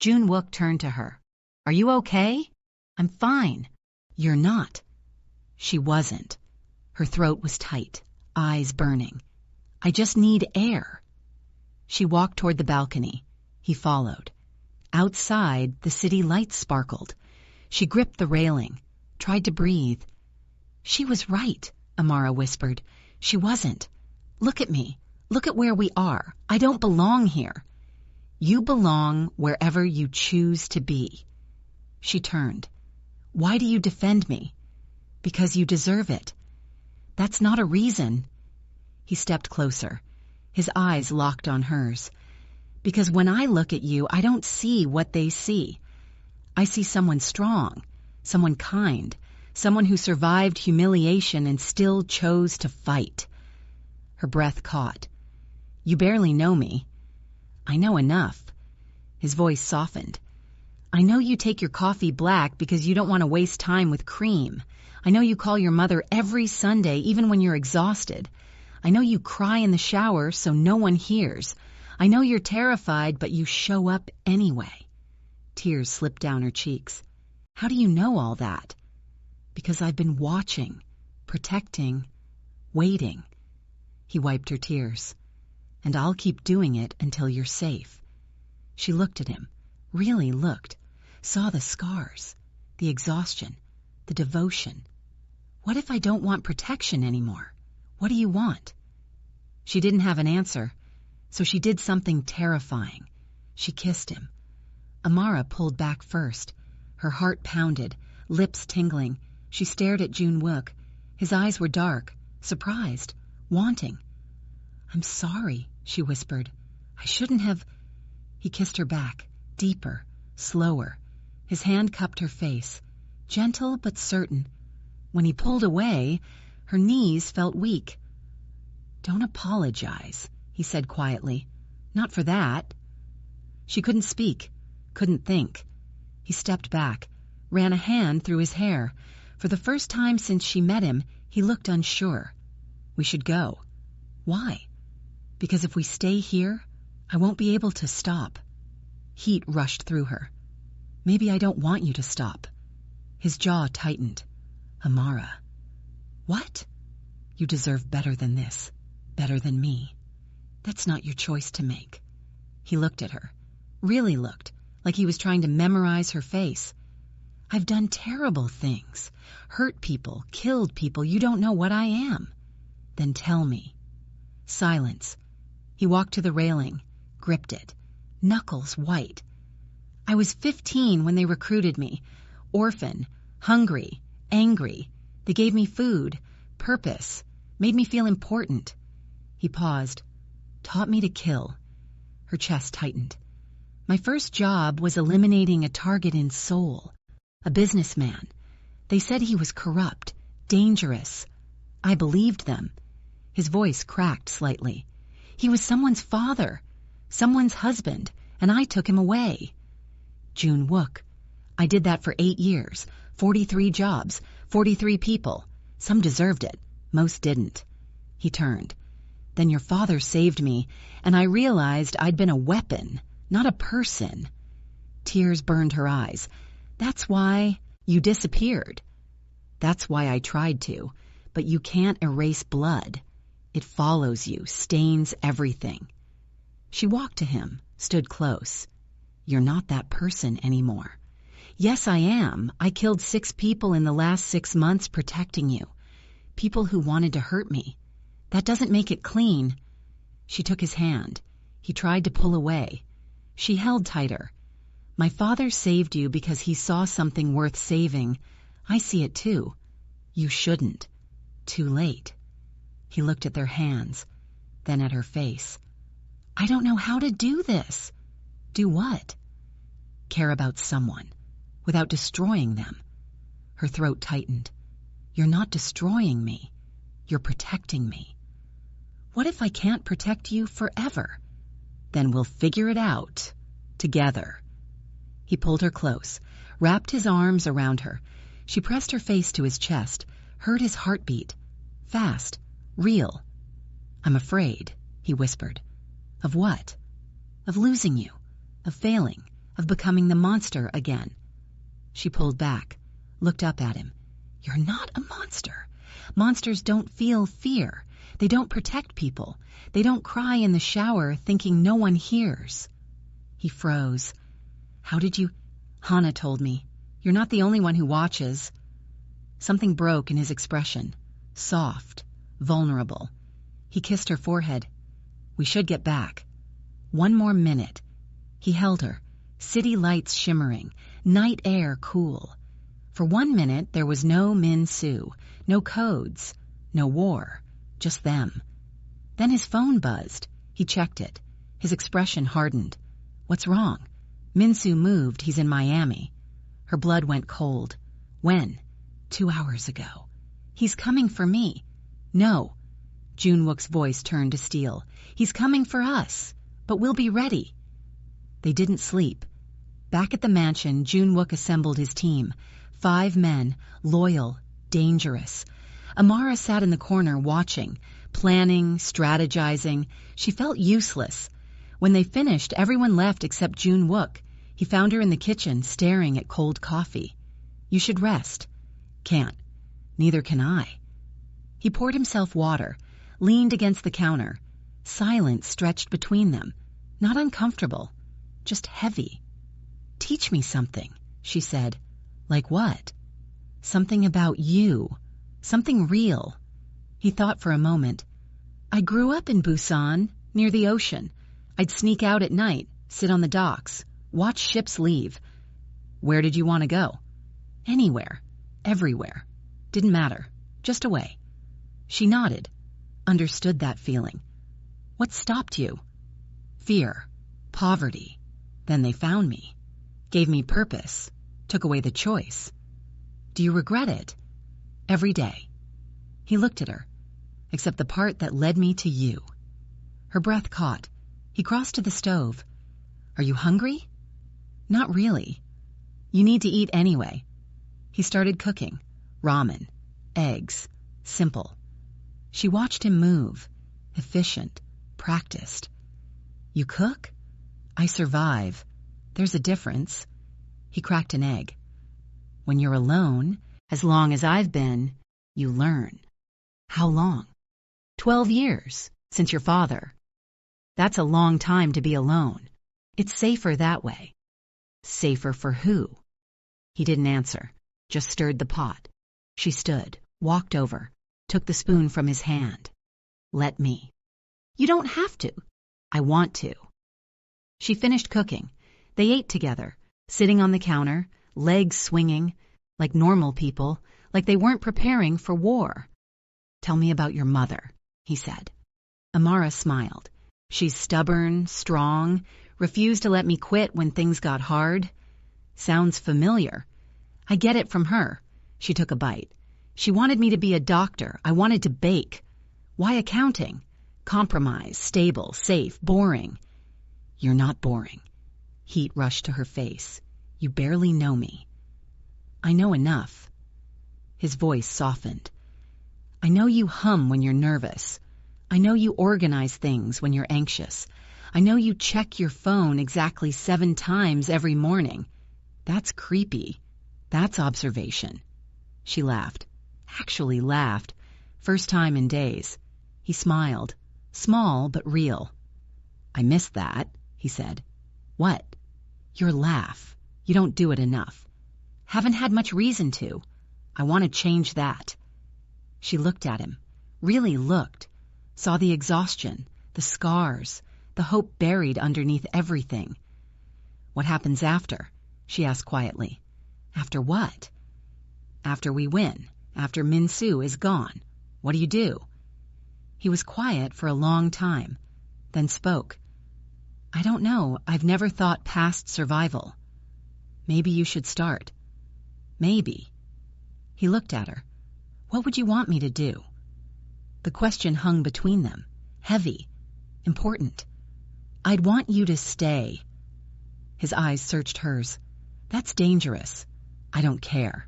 Junwook turned to her. Are you okay? I'm fine. You're not. She wasn't. Her throat was tight, eyes burning. I just need air. She walked toward the balcony. He followed. Outside, the city lights sparkled. She gripped the railing, tried to breathe. She was right, Amara whispered. She wasn't. Look at me. Look at where we are. I don't belong here. You belong wherever you choose to be. She turned. Why do you defend me? Because you deserve it. That's not a reason. He stepped closer. His eyes locked on hers. Because when I look at you, I don't see what they see. I see someone strong, someone kind, someone who survived humiliation and still chose to fight. Her breath caught. You barely know me. I know enough. His voice softened. I know you take your coffee black because you don't want to waste time with cream. I know you call your mother every Sunday, even when you're exhausted. I know you cry in the shower so no one hears. I know you're terrified, but you show up anyway. Tears slipped down her cheeks. How do you know all that? Because I've been watching, protecting, waiting. He wiped her tears. And I'll keep doing it until you're safe. She looked at him, really looked, saw the scars, the exhaustion, the devotion. What if I don't want protection anymore? What do you want? She didn't have an answer, so she did something terrifying. She kissed him. Amara pulled back first. Her heart pounded, lips tingling. She stared at Junwook. His eyes were dark, surprised, wanting. I'm sorry, she whispered. I shouldn't have. He kissed her back, deeper, slower. His hand cupped her face, gentle but certain. When he pulled away, her knees felt weak. Don't apologize, he said quietly. Not for that. She couldn't speak, couldn't think. He stepped back, ran a hand through his hair. For the first time since she met him, he looked unsure. We should go. Why? Because if we stay here, I won't be able to stop. Heat rushed through her. Maybe I don't want you to stop. His jaw tightened. Amara. What? You deserve better than this. Better than me. That's not your choice to make. He looked at her. Really looked, like he was trying to memorize her face. I've done terrible things. Hurt people, killed people. You don't know what I am. Then tell me. Silence. He walked to the railing, gripped it, knuckles white. I was 15 when they recruited me. Orphan, hungry, angry. They gave me food, purpose, made me feel important. He paused, taught me to kill. Her chest tightened. My first job was eliminating a target in Seoul, a businessman. They said he was corrupt, dangerous. I believed them. His voice cracked slightly. He was someone's father, someone's husband, and I took him away. Junwook. I did that for 8 years, 43 jobs, 43 people. Some deserved it, most didn't. He turned. Then your father saved me, and I realized I'd been a weapon, not a person. Tears burned her eyes. That's why you disappeared. That's why I tried to, but you can't erase blood. It follows you, stains everything. She walked to him, stood close. You're not that person anymore. Yes, I am. I killed 6 people in the last 6 months protecting you. People who wanted to hurt me. That doesn't make it clean. She took his hand. He tried to pull away. She held tighter. My father saved you because he saw something worth saving. I see it too. You shouldn't. Too late. He looked at their hands, then at her face. I don't know how to do this. Do what? Care about someone, without destroying them. Her throat tightened. You're not destroying me. You're protecting me. What if I can't protect you forever? Then we'll figure it out. Together. He pulled her close, wrapped his arms around her. She pressed her face to his chest, heard his heartbeat. Fast. Real. I'm afraid, he whispered. Of what? Of losing you. Of failing. Of becoming the monster again. She pulled back, looked up at him. You're not a monster. Monsters don't feel fear. They don't protect people. They don't cry in the shower thinking no one hears. He froze. How did you... Hannah told me. You're not the only one who watches. Something broke in his expression. Soft. Vulnerable. He kissed her forehead. We should get back. One more minute. He held her. City lights shimmering. Night air cool. For 1 minute there was no Min Soo. No codes. No war. Just them. Then his phone buzzed. He checked it. His expression hardened. What's wrong? Min Soo moved. He's in Miami. Her blood went cold. When? 2 hours ago. He's coming for me. No. Junwook's voice turned to steel. He's coming for us. But we'll be ready. They didn't sleep. Back at the mansion, Junwook assembled his team. 5 men, loyal, dangerous. Amara sat in the corner watching, planning, strategizing. She felt useless. When they finished, everyone left except Junwook. He found her in the kitchen, staring at cold coffee. You should rest. Can't. Neither can I. He poured himself water, leaned against the counter. Silence stretched between them. Not uncomfortable, just heavy. Teach me something, she said. Like what? Something about you. Something real. He thought for a moment. I grew up in Busan, near the ocean. I'd sneak out at night, sit on the docks, watch ships leave. Where did you want to go? Anywhere. Everywhere. Didn't matter. Just away. She nodded. Understood that feeling. What stopped you? Fear. Poverty. Then they found me. Gave me purpose. Took away the choice. Do you regret it? Every day. He looked at her. Except the part that led me to you. Her breath caught. He crossed to the stove. Are you hungry? Not really. You need to eat anyway. He started cooking. Ramen. Eggs. Simple. She watched him move. Efficient. Practiced. You cook? I survive. There's a difference. He cracked an egg. When you're alone, as long as I've been, you learn. How long? 12 years, since your father. That's a long time to be alone. It's safer that way. Safer for who? He didn't answer, just stirred the pot. She stood, walked over, took the spoon from his hand. Let me. You don't have to. I want to. She finished cooking. They ate together, sitting on the counter, legs swinging, like normal people, like they weren't preparing for war. Tell me about your mother, he said. Amara smiled. She's stubborn, strong, refused to let me quit when things got hard. Sounds familiar. I get it from her. She took a bite. She wanted me to be a doctor. I wanted to bake. Why accounting? Compromise, stable, safe, boring. You're not boring. Heat rushed to her face. You barely know me. I know enough. His voice softened. I know you hum when you're nervous. I know you organize things when you're anxious. I know you check your phone exactly 7 times every morning. That's creepy. That's observation. She laughed. Actually laughed. First time in days. He smiled. Small but real. I missed that, he said. What? Your laugh. You don't do it enough. Haven't had much reason to. I want to change that. She looked at him. Really looked. Saw the exhaustion, the scars, the hope buried underneath everything. "What happens after?" she asked quietly. "After what?" "After we win, after Min-Soo is gone. What do you do?" He was quiet for a long time, then spoke. "I don't know. I've never thought past survival." "Maybe you should start." "Maybe." He looked at her. "What would you want me to do?" The question hung between them, heavy, important. "I'd want you to stay." His eyes searched hers. "That's dangerous." "I don't care."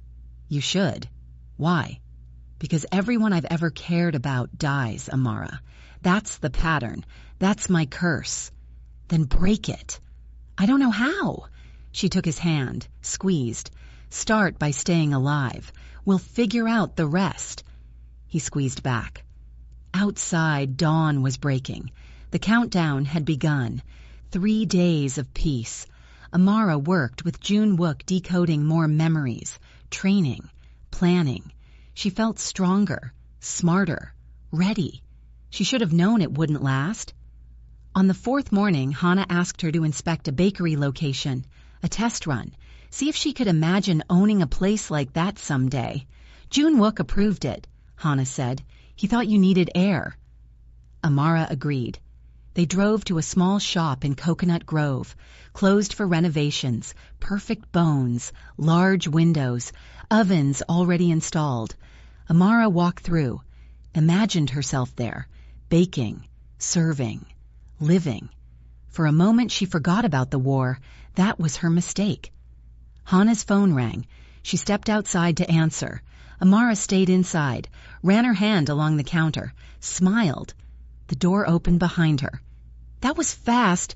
"You should." "Why?" "Because everyone I've ever cared about dies, Amara. That's the pattern. That's my curse." "Then break it." "I don't know how." She took his hand, squeezed. "Start by staying alive. We'll figure out the rest." He squeezed back. Outside, dawn was breaking. The countdown had begun. 3 days of peace. Amara worked with June Wook decoding more memories, training, planning. She felt stronger, smarter, ready. She should have known it wouldn't last. On the 4th morning, Hana asked her to inspect a bakery location, a test run, see if she could imagine owning a place like that someday. June Wook approved it, Hana said. He thought you needed air. Amara agreed. They drove to a small shop in Coconut Grove, closed for renovations, perfect bones, large windows, ovens already installed. Amara walked through, imagined herself there, baking, serving, living. For a moment she forgot about the war. That was her mistake. Hana's phone rang. She stepped outside to answer. Amara stayed inside, ran her hand along the counter, smiled. The door opened behind her. "That was fast."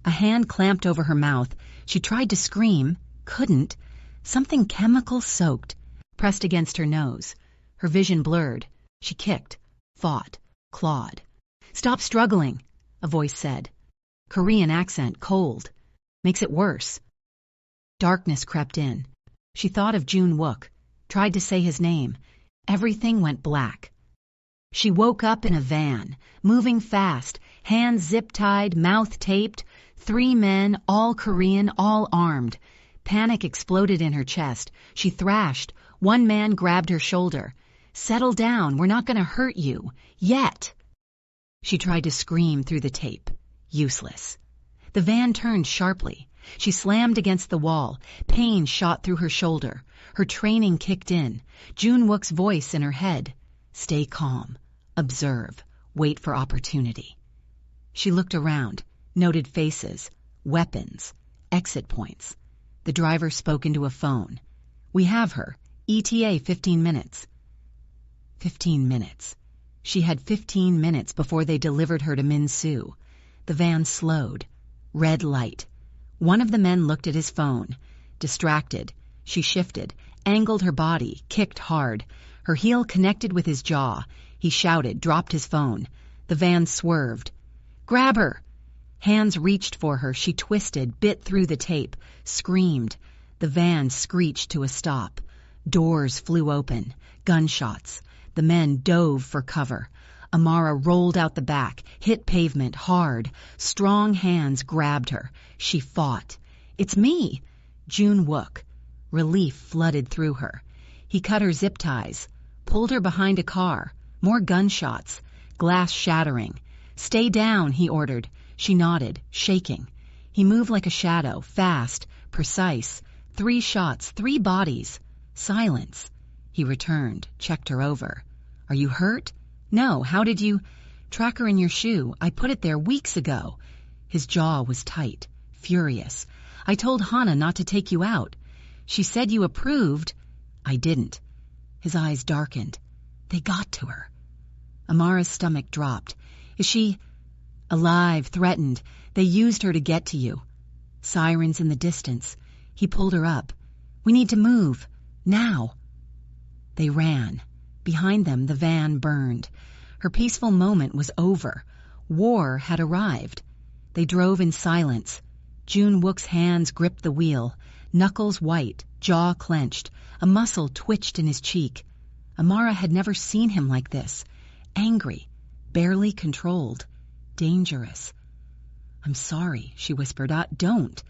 A hand clamped over her mouth. She tried to scream, couldn't. Something chemical-soaked pressed against her nose. Her vision blurred. She kicked, fought, clawed. "Stop struggling," a voice said. Korean accent, cold. "Makes it worse." Darkness crept in. She thought of June Wook, tried to say his name. Everything went black. She woke up in a van, moving fast, hands zip-tied, mouth taped. 3 men, all Korean, all armed. Panic exploded in her chest. She thrashed. One man grabbed her shoulder. "Settle down, we're not going to hurt you. Yet." She tried to scream through the tape. Useless. The van turned sharply. She slammed against the wall. Pain shot through her shoulder. Her training kicked in. June Wook's voice in her head. Stay calm. Observe. Wait for opportunity. She looked around, noted faces, weapons, exit points. The driver spoke into a phone. "We have her. ETA 15 minutes. 15 minutes. She had 15 minutes before they delivered her to Min-Soo. The van slowed. Red light. One of the men looked at his phone. Distracted, she shifted, angled her body, kicked hard. Her heel connected with his jaw. He shouted, dropped his phone. The van swerved. "Grab her!" Hands reached for her. She twisted, bit through the tape, screamed. The van screeched to a stop. Doors flew open. Gunshots. The men dove for cover. Amara rolled out the back, hit pavement hard. Strong hands grabbed her. She fought. "It's me!" June Wook. Relief flooded through her. He cut her zip ties, pulled her behind a car. More gunshots. Glass shattering. "Stay down," he ordered. She nodded, shaking. He moved like a shadow, fast, precise. 3 shots, 3 bodies. Silence. He returned, checked her over. "Are you hurt?" "No, how did you—" "Tracker in your shoe. I put it there weeks ago." His jaw was tight, furious. "I told Hana not to take you out. She said you approved." "I didn't." His eyes darkened. They got to her. Amara's stomach dropped. "Is she—" "Alive, threatened. They used her to get to you." Sirens in the distance. He pulled her up. "We need to move. Now." They ran. Behind them, the van burned. Her peaceful moment was over. War had arrived. They drove in silence. June Wook's hands gripped the wheel, knuckles white, jaw clenched. A muscle twitched in his cheek. Amara had never seen him like this. Angry, barely controlled, dangerous. "I'm sorry," she whispered. Don't.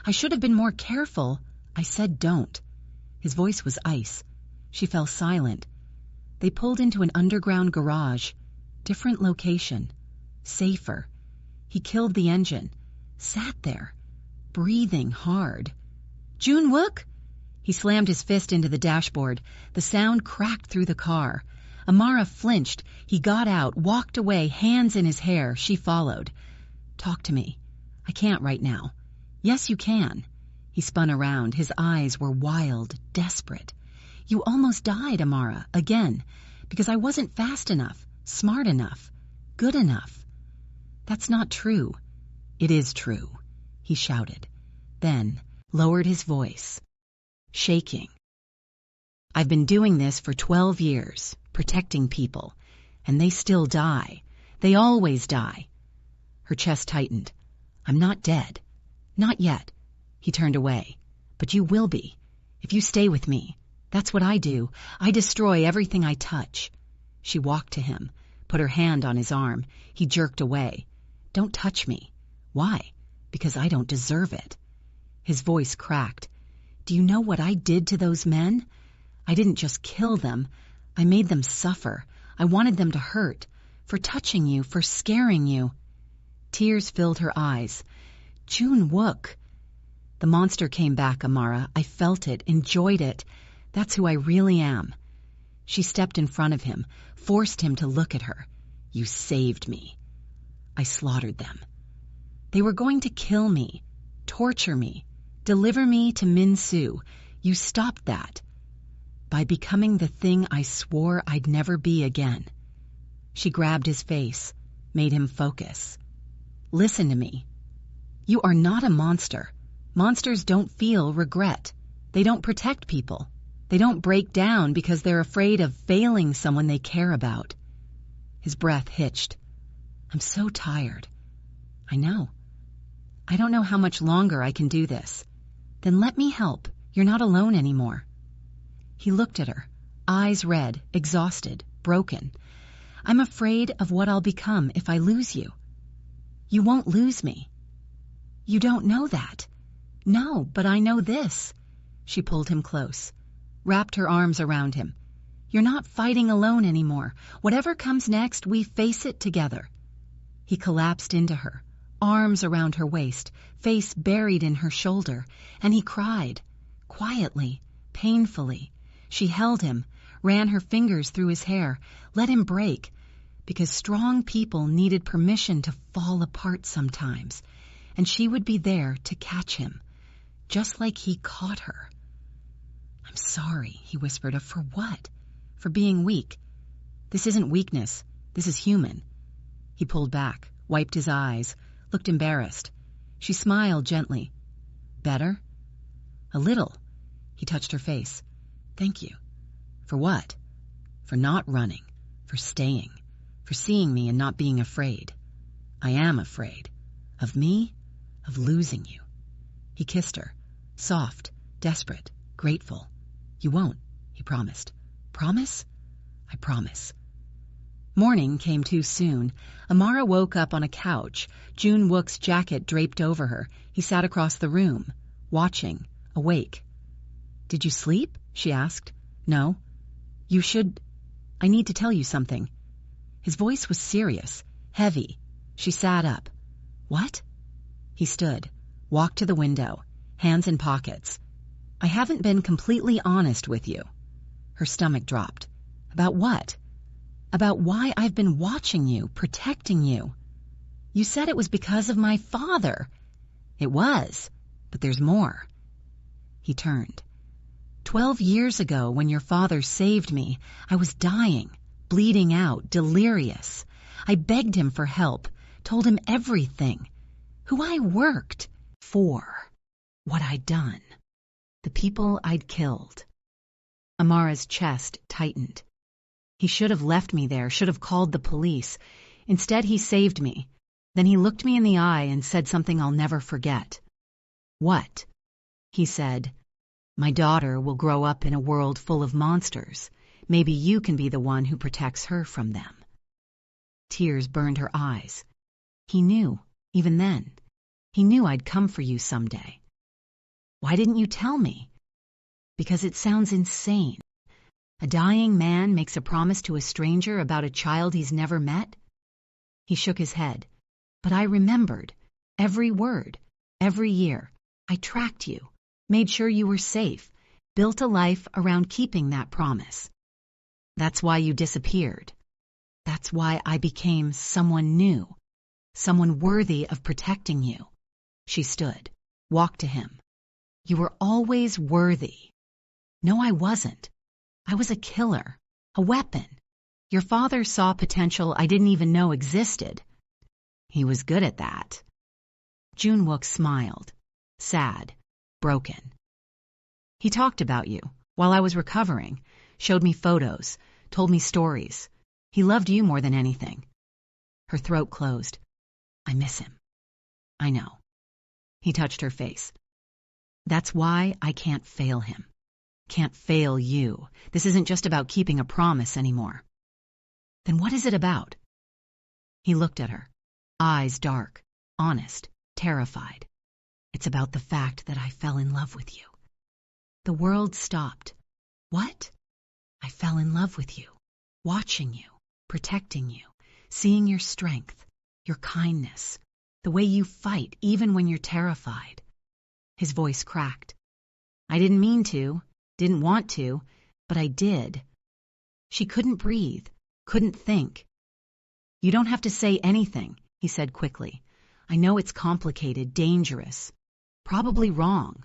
I should have been more careful." "I said don't." His voice was ice. She fell silent. They pulled into an underground garage. Different location. Safer. He killed the engine. Sat there, breathing hard. "June Wook!" He slammed his fist into the dashboard. The sound cracked through the car. Amara flinched. He got out, walked away, hands in his hair. She followed. "Talk to me." "I can't right now." "Yes, you can." He spun around. His eyes were wild, desperate. "You almost died, Amara, again, because I wasn't fast enough, smart enough, good enough." "That's not true." "It is true," he shouted, then lowered his voice, shaking. "I've been doing this for 12 years, protecting people, and they still die. They always die." Her chest tightened. "I'm not dead. Not yet." He turned away. "But you will be, if you stay with me. That's what I do. I destroy everything I touch." She walked to him, put her hand on his arm. He jerked away. "Don't touch me." "Why?" "Because I don't deserve it." His voice cracked. "Do you know what I did to those men? I didn't just kill them. I made them suffer. I wanted them to hurt. For touching you, for scaring you." Tears filled her eyes. "June Wook." "The monster came back, Amara. I felt it, enjoyed it. That's who I really am." She stepped in front of him, forced him to look at her. "You saved me." "I slaughtered them. They were going to kill me, torture me, deliver me to Min Su. You stopped that by becoming the thing I swore I'd never be again." She grabbed his face, made him focus. "Listen to me. You are not a monster. Monsters don't feel regret. They don't protect people. They don't break down because they're afraid of failing someone they care about." His breath hitched. "I'm so tired." "I know. I don't know how much longer I can do this." "Then let me help. You're not alone anymore." He looked at her, eyes red, exhausted, broken. "I'm afraid of what I'll become if I lose you." "You won't lose me." "You don't know that." "No, but I know this." She pulled him close, wrapped her arms around him. "You're not fighting alone anymore. Whatever comes next, we face it together." He collapsed into her, arms around her waist, face buried in her shoulder, and he cried, quietly, painfully. She held him, ran her fingers through his hair, let him break, because strong people needed permission to fall apart sometimes, and she would be there to catch him, just like he caught her. "I'm sorry," he whispered. "For what?" "For being weak. This isn't weakness. This is human." He pulled back, wiped his eyes, looked embarrassed. She smiled gently. "Better?" "A little." He touched her face. "Thank you." "For what?" "For not running. For staying. For seeing me and not being afraid." "I am afraid. Of me? Of losing you." He kissed her, soft, desperate, grateful. "You won't," he promised. "Promise?" "I promise." Morning came too soon. Amara woke up on a couch, June Wook's jacket draped over her. He sat across the room, watching, awake. "Did you sleep?" she asked. "No." "You should. I need to tell you something." His voice was serious, heavy. She sat up. "What?" He stood, walked to the window, hands in pockets. "I haven't been completely honest with you." Her stomach dropped. "About what?" "About why I've been watching you, protecting you." "You said it was because of my father." "It was, but there's more." He turned. 12 years ago, when your father saved me, I was dying, bleeding out, delirious. I begged him for help, told him everything. Who I worked for, what I'd done, the people I'd killed." Amara's chest tightened. "He should have left me there, should have called the police. Instead, he saved me. Then he looked me in the eye and said something I'll never forget." "What?" He said, "My daughter will grow up in a world full of monsters. Maybe you can be the one who protects her from them." Tears burned her eyes. He knew, even then. He knew I'd come for you someday. Why didn't you tell me? Because it sounds insane. A dying man makes a promise to a stranger about a child he's never met? He shook his head. But I remembered. Every word. Every year. I tracked you. Made sure you were safe. Built a life around keeping that promise. That's why you disappeared. That's why I became someone new. Someone worthy of protecting you. She stood. Walked to him. You were always worthy. No, I wasn't. I was a killer. A weapon. Your father saw potential I didn't even know existed. He was good at that. Junwook smiled. Sad. Broken. He talked about you while I was recovering, showed me photos, told me stories. He loved you more than anything. Her throat closed. I miss him. I know. He touched her face. That's why I can't fail him. Can't fail you. This isn't just about keeping a promise anymore. Then what is it about? He looked at her, eyes dark, honest, terrified. It's about the fact that I fell in love with you. The world stopped. What? I fell in love with you, watching you, protecting you, seeing your strength, your kindness, the way you fight even when you're terrified. His voice cracked. I didn't mean to, didn't want to, but I did. She couldn't breathe, couldn't think. You don't have to say anything, he said quickly. I know it's complicated, dangerous, probably wrong,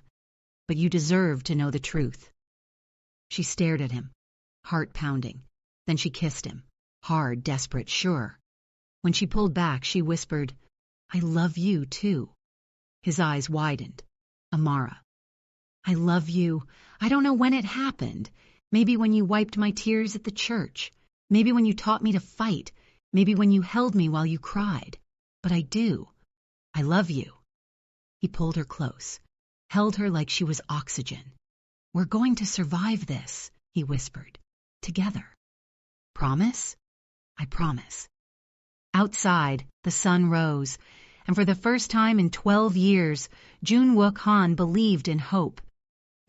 but you deserve to know the truth. She stared at him, heart pounding. Then she kissed him, hard, desperate, sure. When she pulled back, she whispered, I love you, too. His eyes widened. Amara. I love you. I don't know when it happened. Maybe when you wiped my tears at the church. Maybe when you taught me to fight. Maybe when you held me while you cried. But I do. I love you. He pulled her close, held her like she was oxygen. We're going to survive this, he whispered. Together. Promise? I promise. Outside, the sun rose, and for the first time in 12 years, Junwook Han believed in hope.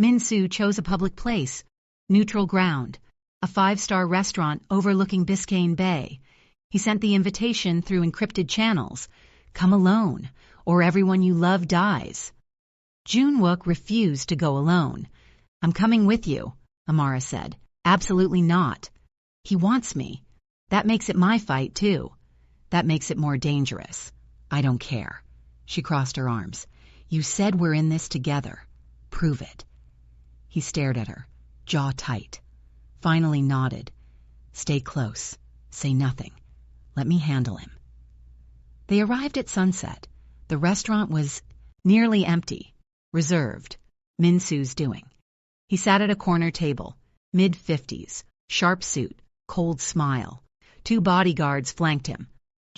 Min-soo chose a public place, neutral ground, a 5-star restaurant overlooking Biscayne Bay. He sent the invitation through encrypted channels. Come alone, or everyone you love dies. Junwook refused to go alone. I'm coming with you, Amara said. Absolutely not. He wants me. That makes it my fight, too. That makes it more dangerous. I don't care. She crossed her arms. You said we're in this together. Prove it. He stared at her, jaw tight. Finally nodded. Stay close. Say nothing. Let me handle him. They arrived at sunset. The restaurant was nearly empty, reserved, Min-soo's doing. He sat at a corner table, mid-50s, sharp suit, cold smile. 2 bodyguards flanked him.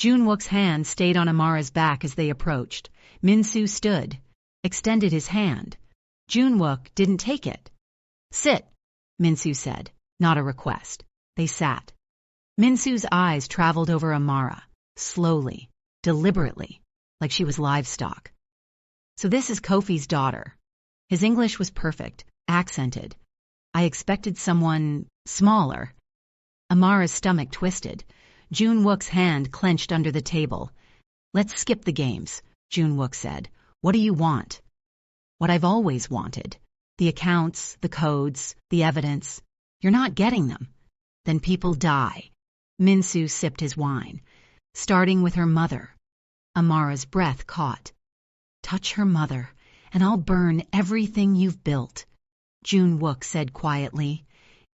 Junwook's hand stayed on Amara's back as they approached. Min-soo stood, extended his hand. Junwook didn't take it. Sit, Min-soo said, not a request. They sat. Min-soo's eyes traveled over Amara, slowly, deliberately, like she was livestock. So this is Kofi's daughter. His English was perfect, accented. I expected someone smaller. Amara's stomach twisted. Junwook's hand clenched under the table. Let's skip the games, Junwook said. What do you want? What I've always wanted. The accounts, the codes, the evidence. You're not getting them. Then people die. Min-soo sipped his wine. Starting with her mother. Amara's breath caught. Touch her mother, and I'll burn everything you've built. Junwook said quietly.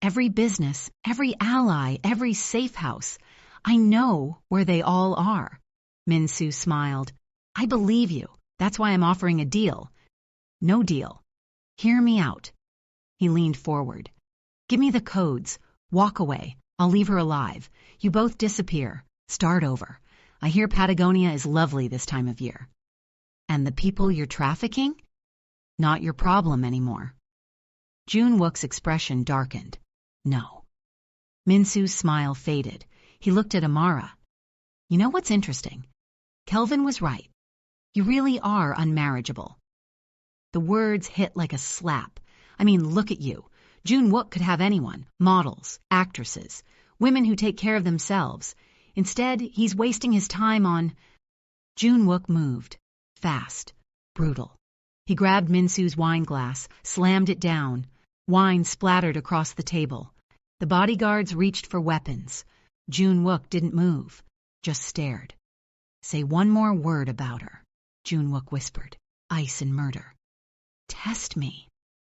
Every business, every ally, every safe house. I know where they all are. Min-soo smiled. I believe you. That's why I'm offering a deal. No deal. Hear me out. He leaned forward. Give me the codes. Walk away. I'll leave her alive. You both disappear. Start over. I hear Patagonia is lovely this time of year. And the people you're trafficking? Not your problem anymore. Junwook's expression darkened. No. Min-soo's smile faded. He looked at Amara. You know what's interesting? Kelvin was right. You really are unmarriageable. The words hit like a slap. I mean, look at you. June Wook could have anyone, models, actresses, women who take care of themselves. Instead, he's wasting his time on... June Wook moved. Fast. Brutal. He grabbed Min-Soo's wine glass, slammed it down. Wine splattered across the table. The bodyguards reached for weapons. June Wook didn't move, just stared. Say one more word about her, June Wook whispered. Ice and murder. Test me.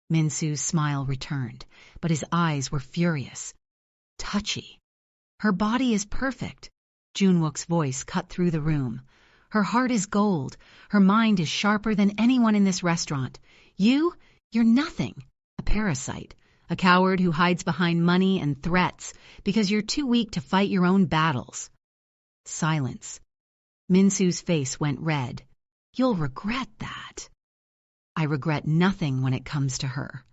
Min-Soo's smile returned, but his eyes were furious. Touchy. Her body is perfect. June Wook's voice cut through the room. Her heart is gold. Her mind is sharper than anyone in this restaurant. You're nothing. A parasite. A coward who hides behind money and threats because you're too weak to fight your own battles. Silence. Min-Soo's face went red. You'll regret that. I regret nothing when it comes to her.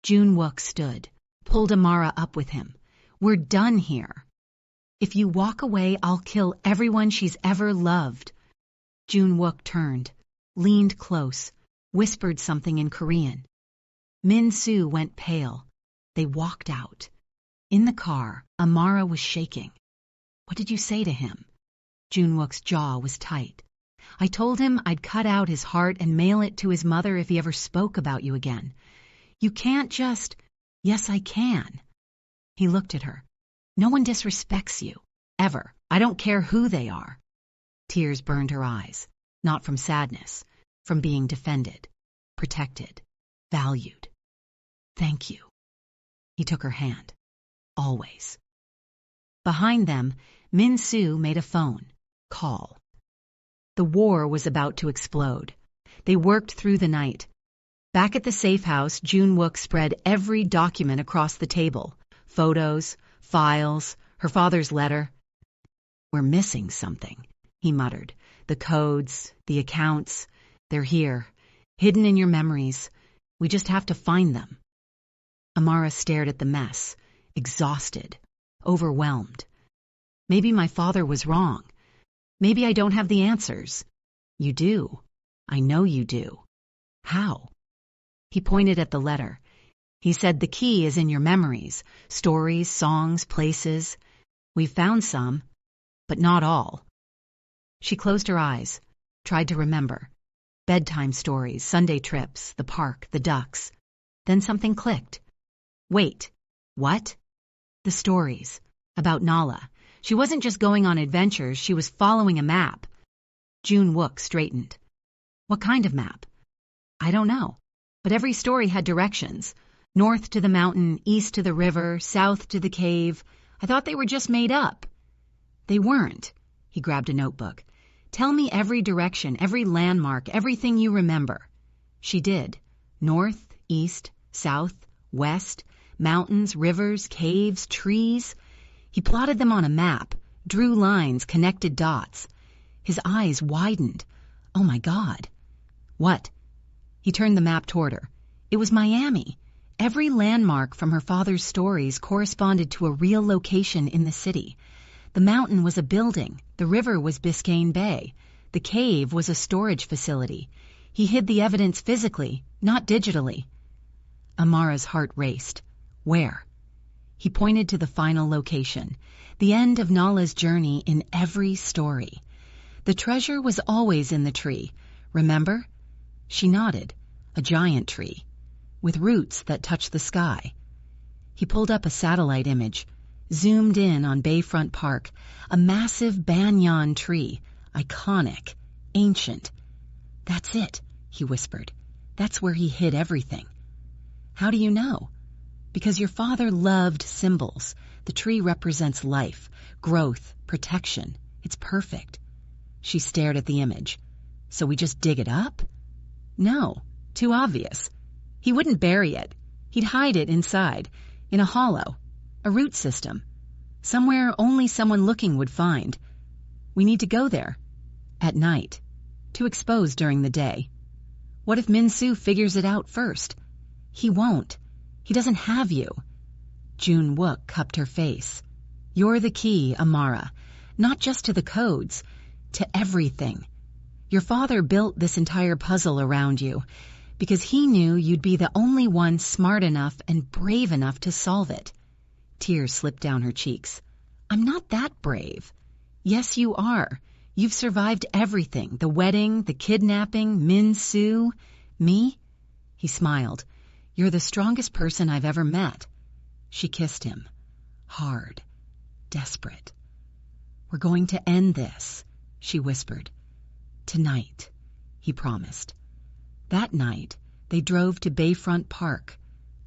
June Wook stood, pulled Amara up with him. We're done here. If you walk away, I'll kill everyone she's ever loved. June Wook turned, leaned close, whispered something in Korean. Min-Soo went pale. They walked out. In the car, Amara was shaking. What did you say to him? June Wook's jaw was tight. I told him I'd cut out his heart and mail it to his mother if he ever spoke about you again. You can't just... Yes, I can. He looked at her. No one disrespects you. Ever. I don't care who they are. Tears burned her eyes. Not from sadness. From being defended. Protected. Valued. Thank you. He took her hand. Always. Behind them, Min-Soo made a phone call. The war was about to explode. They worked through the night. Back at the safe house, June Wook spread every document across the table. Photos, files, her father's letter. We're missing something, he muttered. The codes, the accounts, they're here, hidden in your memories. We just have to find them. Amara stared at the mess, exhausted, overwhelmed. Maybe my father was wrong. Maybe I don't have the answers. You do. I know you do. How? He pointed at the letter. He said the key is in your memories, stories, songs, places. We've found some, but not all. She closed her eyes, tried to remember. Bedtime stories, Sunday trips, the park, the ducks. Then something clicked. Wait, what? The stories. About Nala. She wasn't just going on adventures, she was following a map. June Wook straightened. What kind of map? I don't know, but every story had directions. North to the mountain, east to the river, south to the cave. I thought they were just made up. They weren't. He grabbed a notebook. Tell me every direction, every landmark, everything you remember. She did. North, east, south, west, mountains, rivers, caves, trees. He plotted them on a map, drew lines, connected dots. His eyes widened. Oh my God. What? He turned the map toward her. It was Miami. Every landmark from her father's stories corresponded to a real location in the city. The mountain was a building. The river was Biscayne Bay. The cave was a storage facility. He hid the evidence physically, not digitally. Amara's heart raced. Where? He pointed to the final location, the end of Nala's journey in every story. The treasure was always in the tree, remember? She nodded. A giant tree, with roots that touched the sky. He pulled up a satellite image, zoomed in on Bayfront Park, a massive banyan tree, iconic, ancient. That's it, he whispered. That's where he hid everything. How do you know? Because your father loved symbols. The tree represents life, growth, protection. It's perfect. She stared at the image. So we just dig it up? No, too obvious. He wouldn't bury it. He'd hide it inside, in a hollow, a root system, somewhere only someone looking would find. We need to go there. At night. Too exposed during the day. What if Min-Soo figures it out first? He won't. He doesn't have you. June Wook cupped her face. You're the key, Amara. Not just to the codes. to everything. Your father built this entire puzzle around you because he knew you'd be the only one smart enough and brave enough to solve it. Tears slipped down her cheeks. I'm not that brave. Yes, you are. You've survived everything. The wedding, the kidnapping, Min Soo. Me? He smiled. You're the strongest person I've ever met. She kissed him. Hard. Desperate. We're going to end this, she whispered. Tonight, he promised. That night, they drove to Bayfront Park.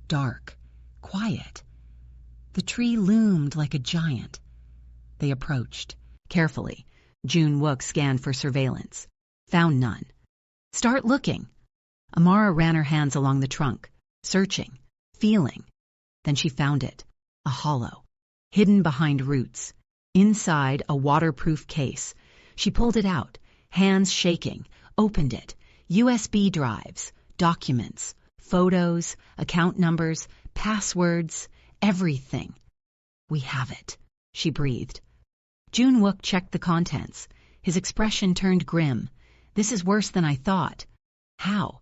Dark. Quiet. The tree loomed like a giant. They approached. Carefully, June Wook scanned for surveillance. Found none. Start looking. Amara ran her hands along the trunk, searching, feeling. Then she found it. A hollow. Hidden behind roots. Inside, a waterproof case. She pulled it out, hands shaking, opened it. USB drives, documents, photos, account numbers, passwords, everything. We have it, she breathed. June Wook checked the contents. His expression turned grim. This is worse than I thought. How?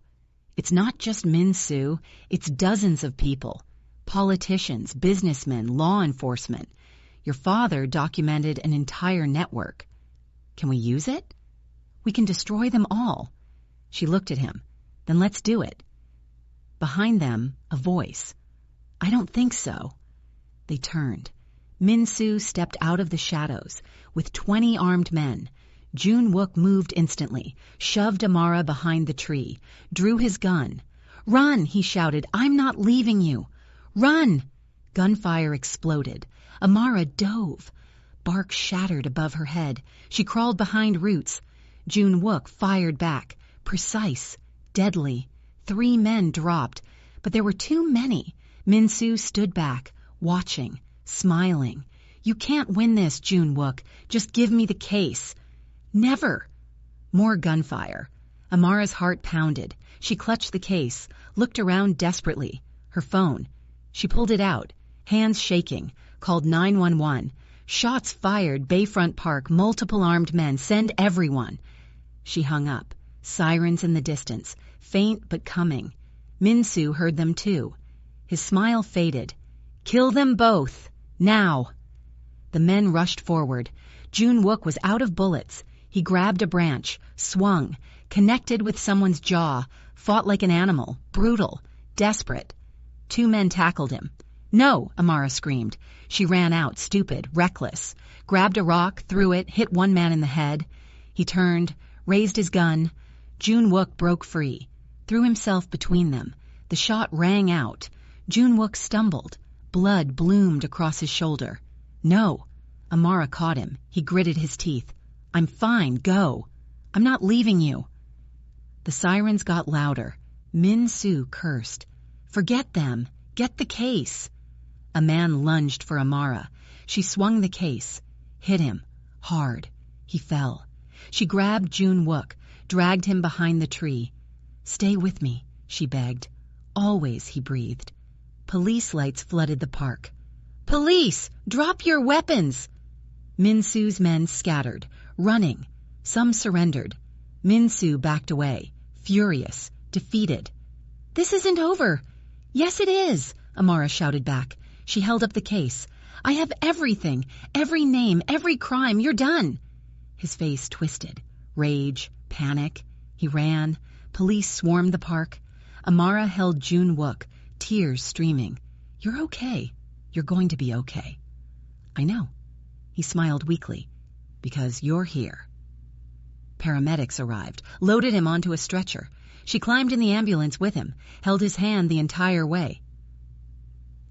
It's not just Min Soo, it's dozens of people. Politicians, businessmen, law enforcement. Your father documented an entire network. Can we use it? We can destroy them all. She looked at him. Then let's do it. Behind them, a voice. I don't think so. They turned. Min Soo stepped out of the shadows with 20 armed men. June Wook moved instantly, shoved Amara behind the tree, drew his gun. Run, he shouted. I'm not leaving you. Run! Gunfire exploded. Amara dove. Bark shattered above her head. She crawled behind roots. June Wook fired back. Precise. Deadly. 3 men dropped. But there were too many. Min Soo stood back, watching, smiling. You can't win this, June Wook. Just give me the case. Never. More gunfire. Amara's heart pounded. She clutched the case, looked around desperately. Her phone. She pulled it out, hands shaking, called 911. Shots fired, Bayfront Park, multiple armed men, send everyone. She hung up. Sirens in the distance, faint but coming. Min Soo heard them too. His smile faded. Kill them both. Now. The men rushed forward. June Wook was out of bullets. He grabbed a branch, swung, connected with someone's jaw, fought like an animal, brutal, desperate. 2 men tackled him. No, Amara screamed. She ran out, stupid, reckless, grabbed a rock, threw it, hit one man in the head. He turned, raised his gun. June Wook broke free, threw himself between them. The shot rang out. June Wook stumbled. Blood bloomed across his shoulder. No. Amara caught him. He gritted his teeth. I'm fine, go. I'm not leaving you. The sirens got louder. Min Soo cursed. Forget them. Get the case. A man lunged for Amara. She swung the case, hit him, hard. He fell. She grabbed June Wook, dragged him behind the tree. Stay with me, she begged. Always, he breathed. Police lights flooded the park. Police! Drop your weapons! Min Soo's men scattered, running. Some surrendered. Min Soo backed away, furious, defeated. This isn't over. Yes, it is, Amara shouted back. She held up the case. I have everything, every name, every crime. You're done. His face twisted. Rage, panic. He ran. Police swarmed the park. Amara held June Wook, tears streaming. You're okay. You're going to be okay. I know. He smiled weakly. Because you're here. Paramedics arrived, loaded him onto a stretcher. She climbed in the ambulance with him, held his hand the entire way.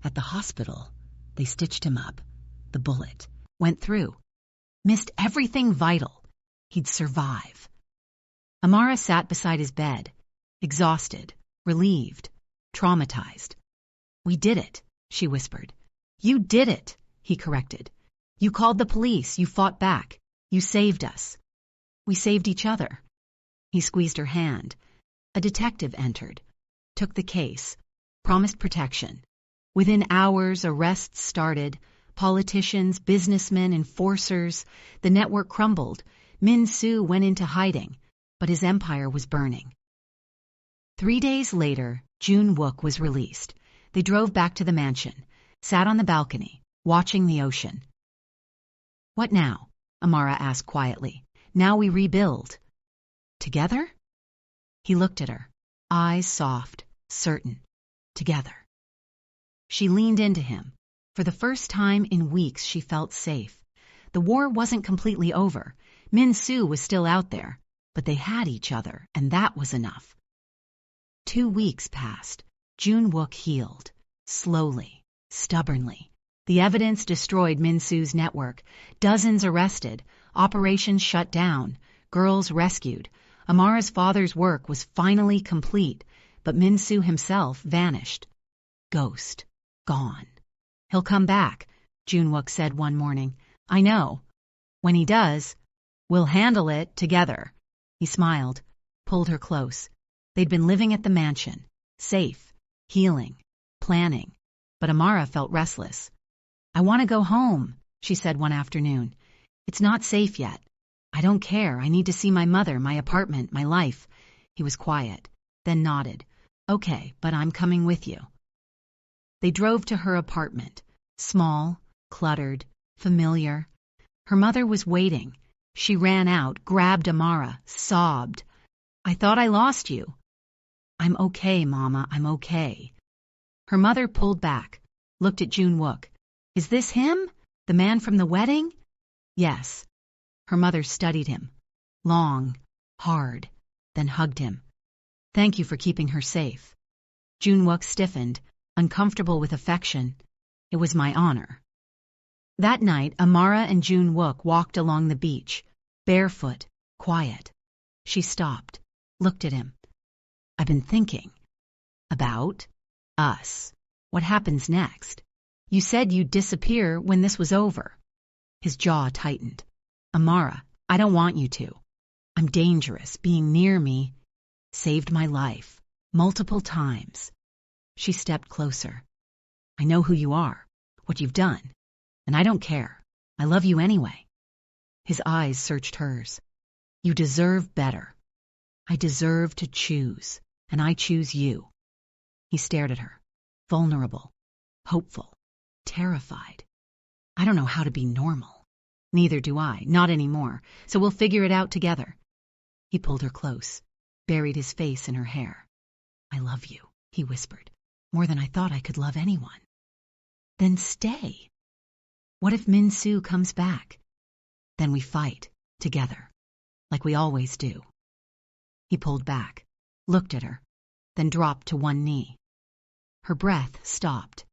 At the hospital, they stitched him up. The bullet went through. Missed everything vital. He'd survive. Amara sat beside his bed, exhausted, relieved, traumatized. We did it, she whispered. You did it, he corrected. You called the police. You fought back. You saved us. We saved each other. He squeezed her hand. A detective entered, took the case, promised protection. Within hours, arrests started. Politicians, businessmen, enforcers. The network crumbled. Min Soo went into hiding, but his empire was burning. 3 days later, Jun Wook was released. They drove back to the mansion, sat on the balcony, watching the ocean. "What now?" Amara asked quietly. "Now we rebuild." "Together?" He looked at her, eyes soft, certain. "Together." She leaned into him. For the first time in weeks, she felt safe. The war wasn't completely over. Min Soo was still out there, but they had each other, and that was enough. 2 weeks passed. Jun Wook healed, slowly, stubbornly. The evidence destroyed Min Soo's network. Dozens arrested, operations shut down, girls rescued. Amara's father's work was finally complete, but Min Soo himself vanished. Ghost. Gone. "He'll come back," Jun Wook said one morning. "I know. When he does, we'll handle it together." He smiled, pulled her close. They'd been living at the mansion, safe, healing, planning, but Amara felt restless. "I want to go home," she said one afternoon. "It's not safe yet. I don't care. I need to see my mother, my apartment, my life." He was quiet, then nodded. "Okay, but I'm coming with you." They drove to her apartment, small, cluttered, familiar. Her mother was waiting. She ran out, grabbed Amara, sobbed. "I thought I lost you." "I'm okay, Mama, I'm okay." Her mother pulled back, looked at Jun Wook. "Is this him? The man from the wedding?" "Yes." Her mother studied him, long, hard, then hugged him. "Thank you for keeping her safe." Jun Wook stiffened, uncomfortable with affection. "It was my honor." That night, Amara and Jun Wook walked along the beach, barefoot, quiet. She stopped, looked at him. "I've been thinking about us. What happens next? You said you'd disappear when this was over." His jaw tightened. "Amara, I don't want you to. I'm dangerous. Being near me saved my life, multiple times." She stepped closer. "I know who you are, what you've done, and I don't care. I love you anyway." His eyes searched hers. "You deserve better. I deserve to choose, and I choose you." He stared at her, vulnerable, hopeful, terrified. "I don't know how to be normal." "Neither do I, not anymore, so we'll figure it out together." He pulled her close, buried his face in her hair. "I love you," he whispered, "more than I thought I could love anyone." "Then stay. What if Min Soo comes back? Then we fight, together, like we always do." He pulled back, looked at her, then dropped to one knee. Her breath stopped.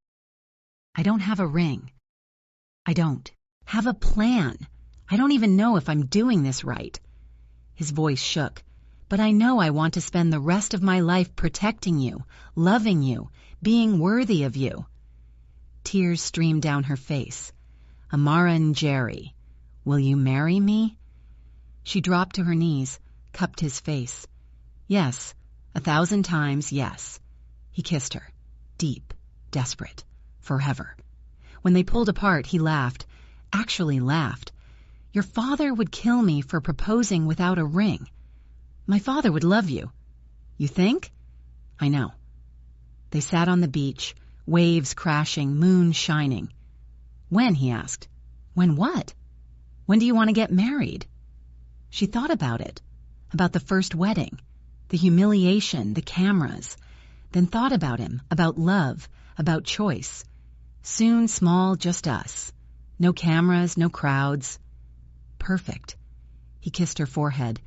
"I don't have a ring. I don't have a plan. I don't even know if I'm doing this right." His voice shook. "But I know I want to spend the rest of my life protecting you, loving you, being worthy of you." Tears streamed down her face. "Amara and Jerry, will you marry me?" She dropped to her knees, cupped his face. "Yes, 1,000 times yes." He kissed her, deep, desperate, forever. When they pulled apart, he laughed, actually laughed. "Your father would kill me for proposing without a ring. My father would love you." "You think?" "I know." They sat on the beach, waves crashing, moon shining. "When?" he asked. "When what?" "When do you want to get married?" She thought about it, about the first wedding, the humiliation, the cameras, then thought about him, about love, about choice. Soon small, just us. No cameras, no crowds. Perfect. He kissed her forehead,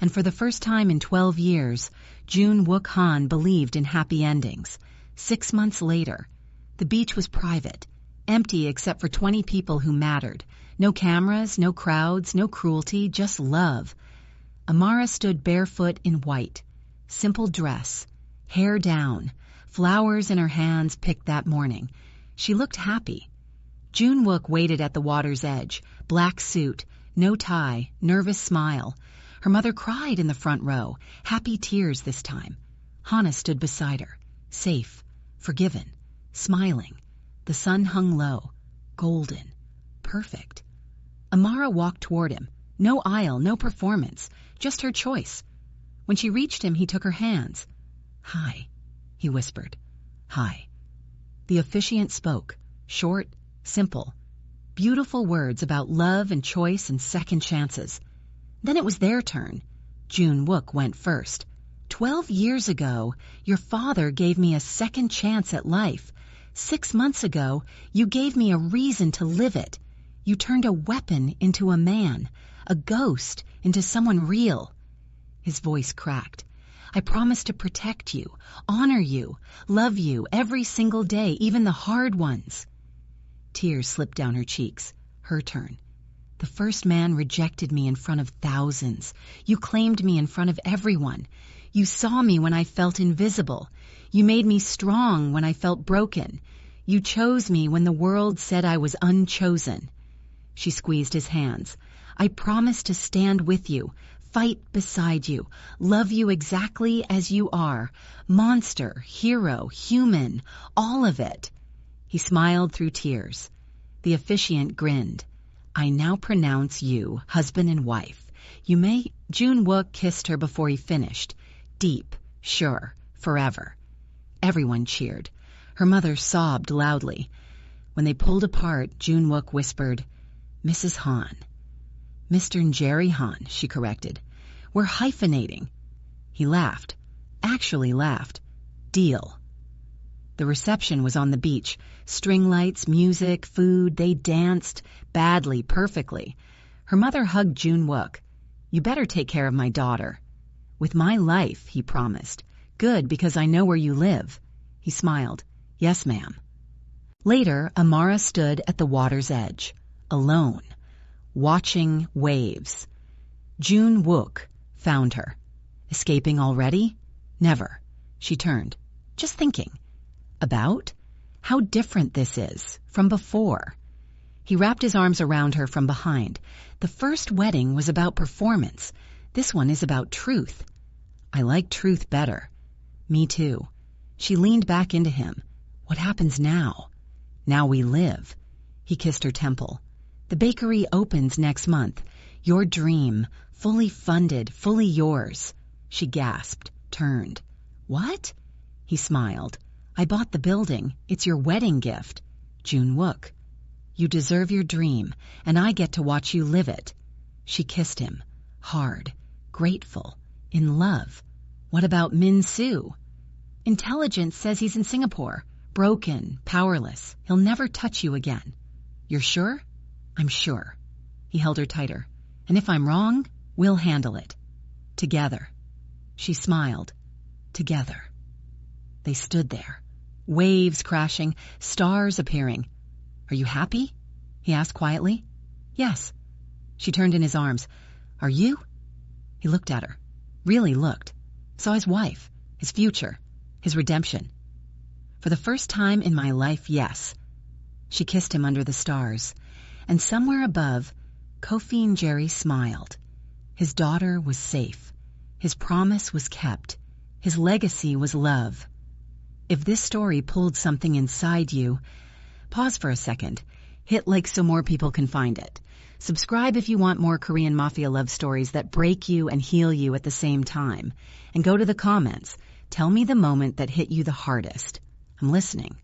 and for the first time in 12 years, Jun Wook Han believed in happy endings. 6 months later, the beach was private, empty except for 20 people who mattered. No cameras, no crowds, no cruelty, just love. Amara stood barefoot in white, simple dress, hair down, flowers in her hands picked that morning. She looked happy. Jun Wook waited at the water's edge, black suit, no tie, nervous smile. Her mother cried in the front row, happy tears this time. Hana stood beside her, safe, forgiven, smiling. The sun hung low, golden, perfect. Amara walked toward him, No aisle, no performance, just her choice. When she reached him, he took her hands. "Hi," he whispered. "Hi." The officiant spoke, short, simple, beautiful words about love and choice and second chances. Then it was their turn. June Wook went first. 12 years ago, your father gave me a second chance at life. 6 months ago, you gave me a reason to live it. You turned a weapon into a man, a ghost into someone real. His voice cracked. I promise to protect you, honor you, love you every single day, even the hard ones. Tears slipped down her cheeks. Her turn. The first man rejected me in front of thousands. You claimed me in front of everyone. You saw me when I felt invisible. You made me strong when I felt broken. You chose me when the world said I was unchosen. She squeezed his hands. I promise to stand with you, fight beside you, love you exactly as you are. Monster, hero, human, all of it. He smiled through tears. The officiant grinned. I now pronounce you husband and wife. You may... June Wook kissed her before he finished. Deep, sure, forever. Everyone cheered. Her mother sobbed loudly. When they pulled apart, June Wook whispered, Mrs. Han. Mr. and Jerry Han, she corrected. We're hyphenating. He laughed. Actually laughed. Deal. The reception was on the beach. String lights, music, food. They danced. Badly, perfectly. Her mother hugged June Wook. You better take care of my daughter. With my life, he promised. Good, because I know where you live. He smiled. Yes, ma'am. Later, Amara stood at the water's edge, alone, watching waves. June Wook found her. Escaping already? Never. She turned. Just thinking. About? How different this is from before. He wrapped his arms around her from behind. The first wedding was about performance. This one is about truth. I like truth better. Me too. She leaned back into him. What happens now? Now we live. He kissed her temple. The bakery opens next month. Your dream, fully funded, fully yours. She gasped, turned. What? He smiled. I bought the building. It's your wedding gift. June Wook. You deserve your dream, and I get to watch you live it. She kissed him, hard, grateful, in love. What about Min Soo? Intelligence says he's in Singapore, broken, powerless. He'll never touch you again. You're sure? I'm sure. He held her tighter. And if I'm wrong, we'll handle it. Together. She smiled. Together. They stood there. Waves crashing, stars appearing. Are you happy? He asked quietly. Yes. She turned in his arms. Are you? He looked at her. Really looked. Saw his wife, his future, his redemption. For the first time in my life, yes. She kissed him under the stars. And somewhere above, Kofi and Jerry smiled. His daughter was safe. His promise was kept. His legacy was love. If this story pulled something inside you, pause for a second. Hit like so more people can find it. Subscribe if you want more Korean Mafia love stories that break you and heal you at the same time. And go to the comments. Tell me the moment that hit you the hardest. I'm listening.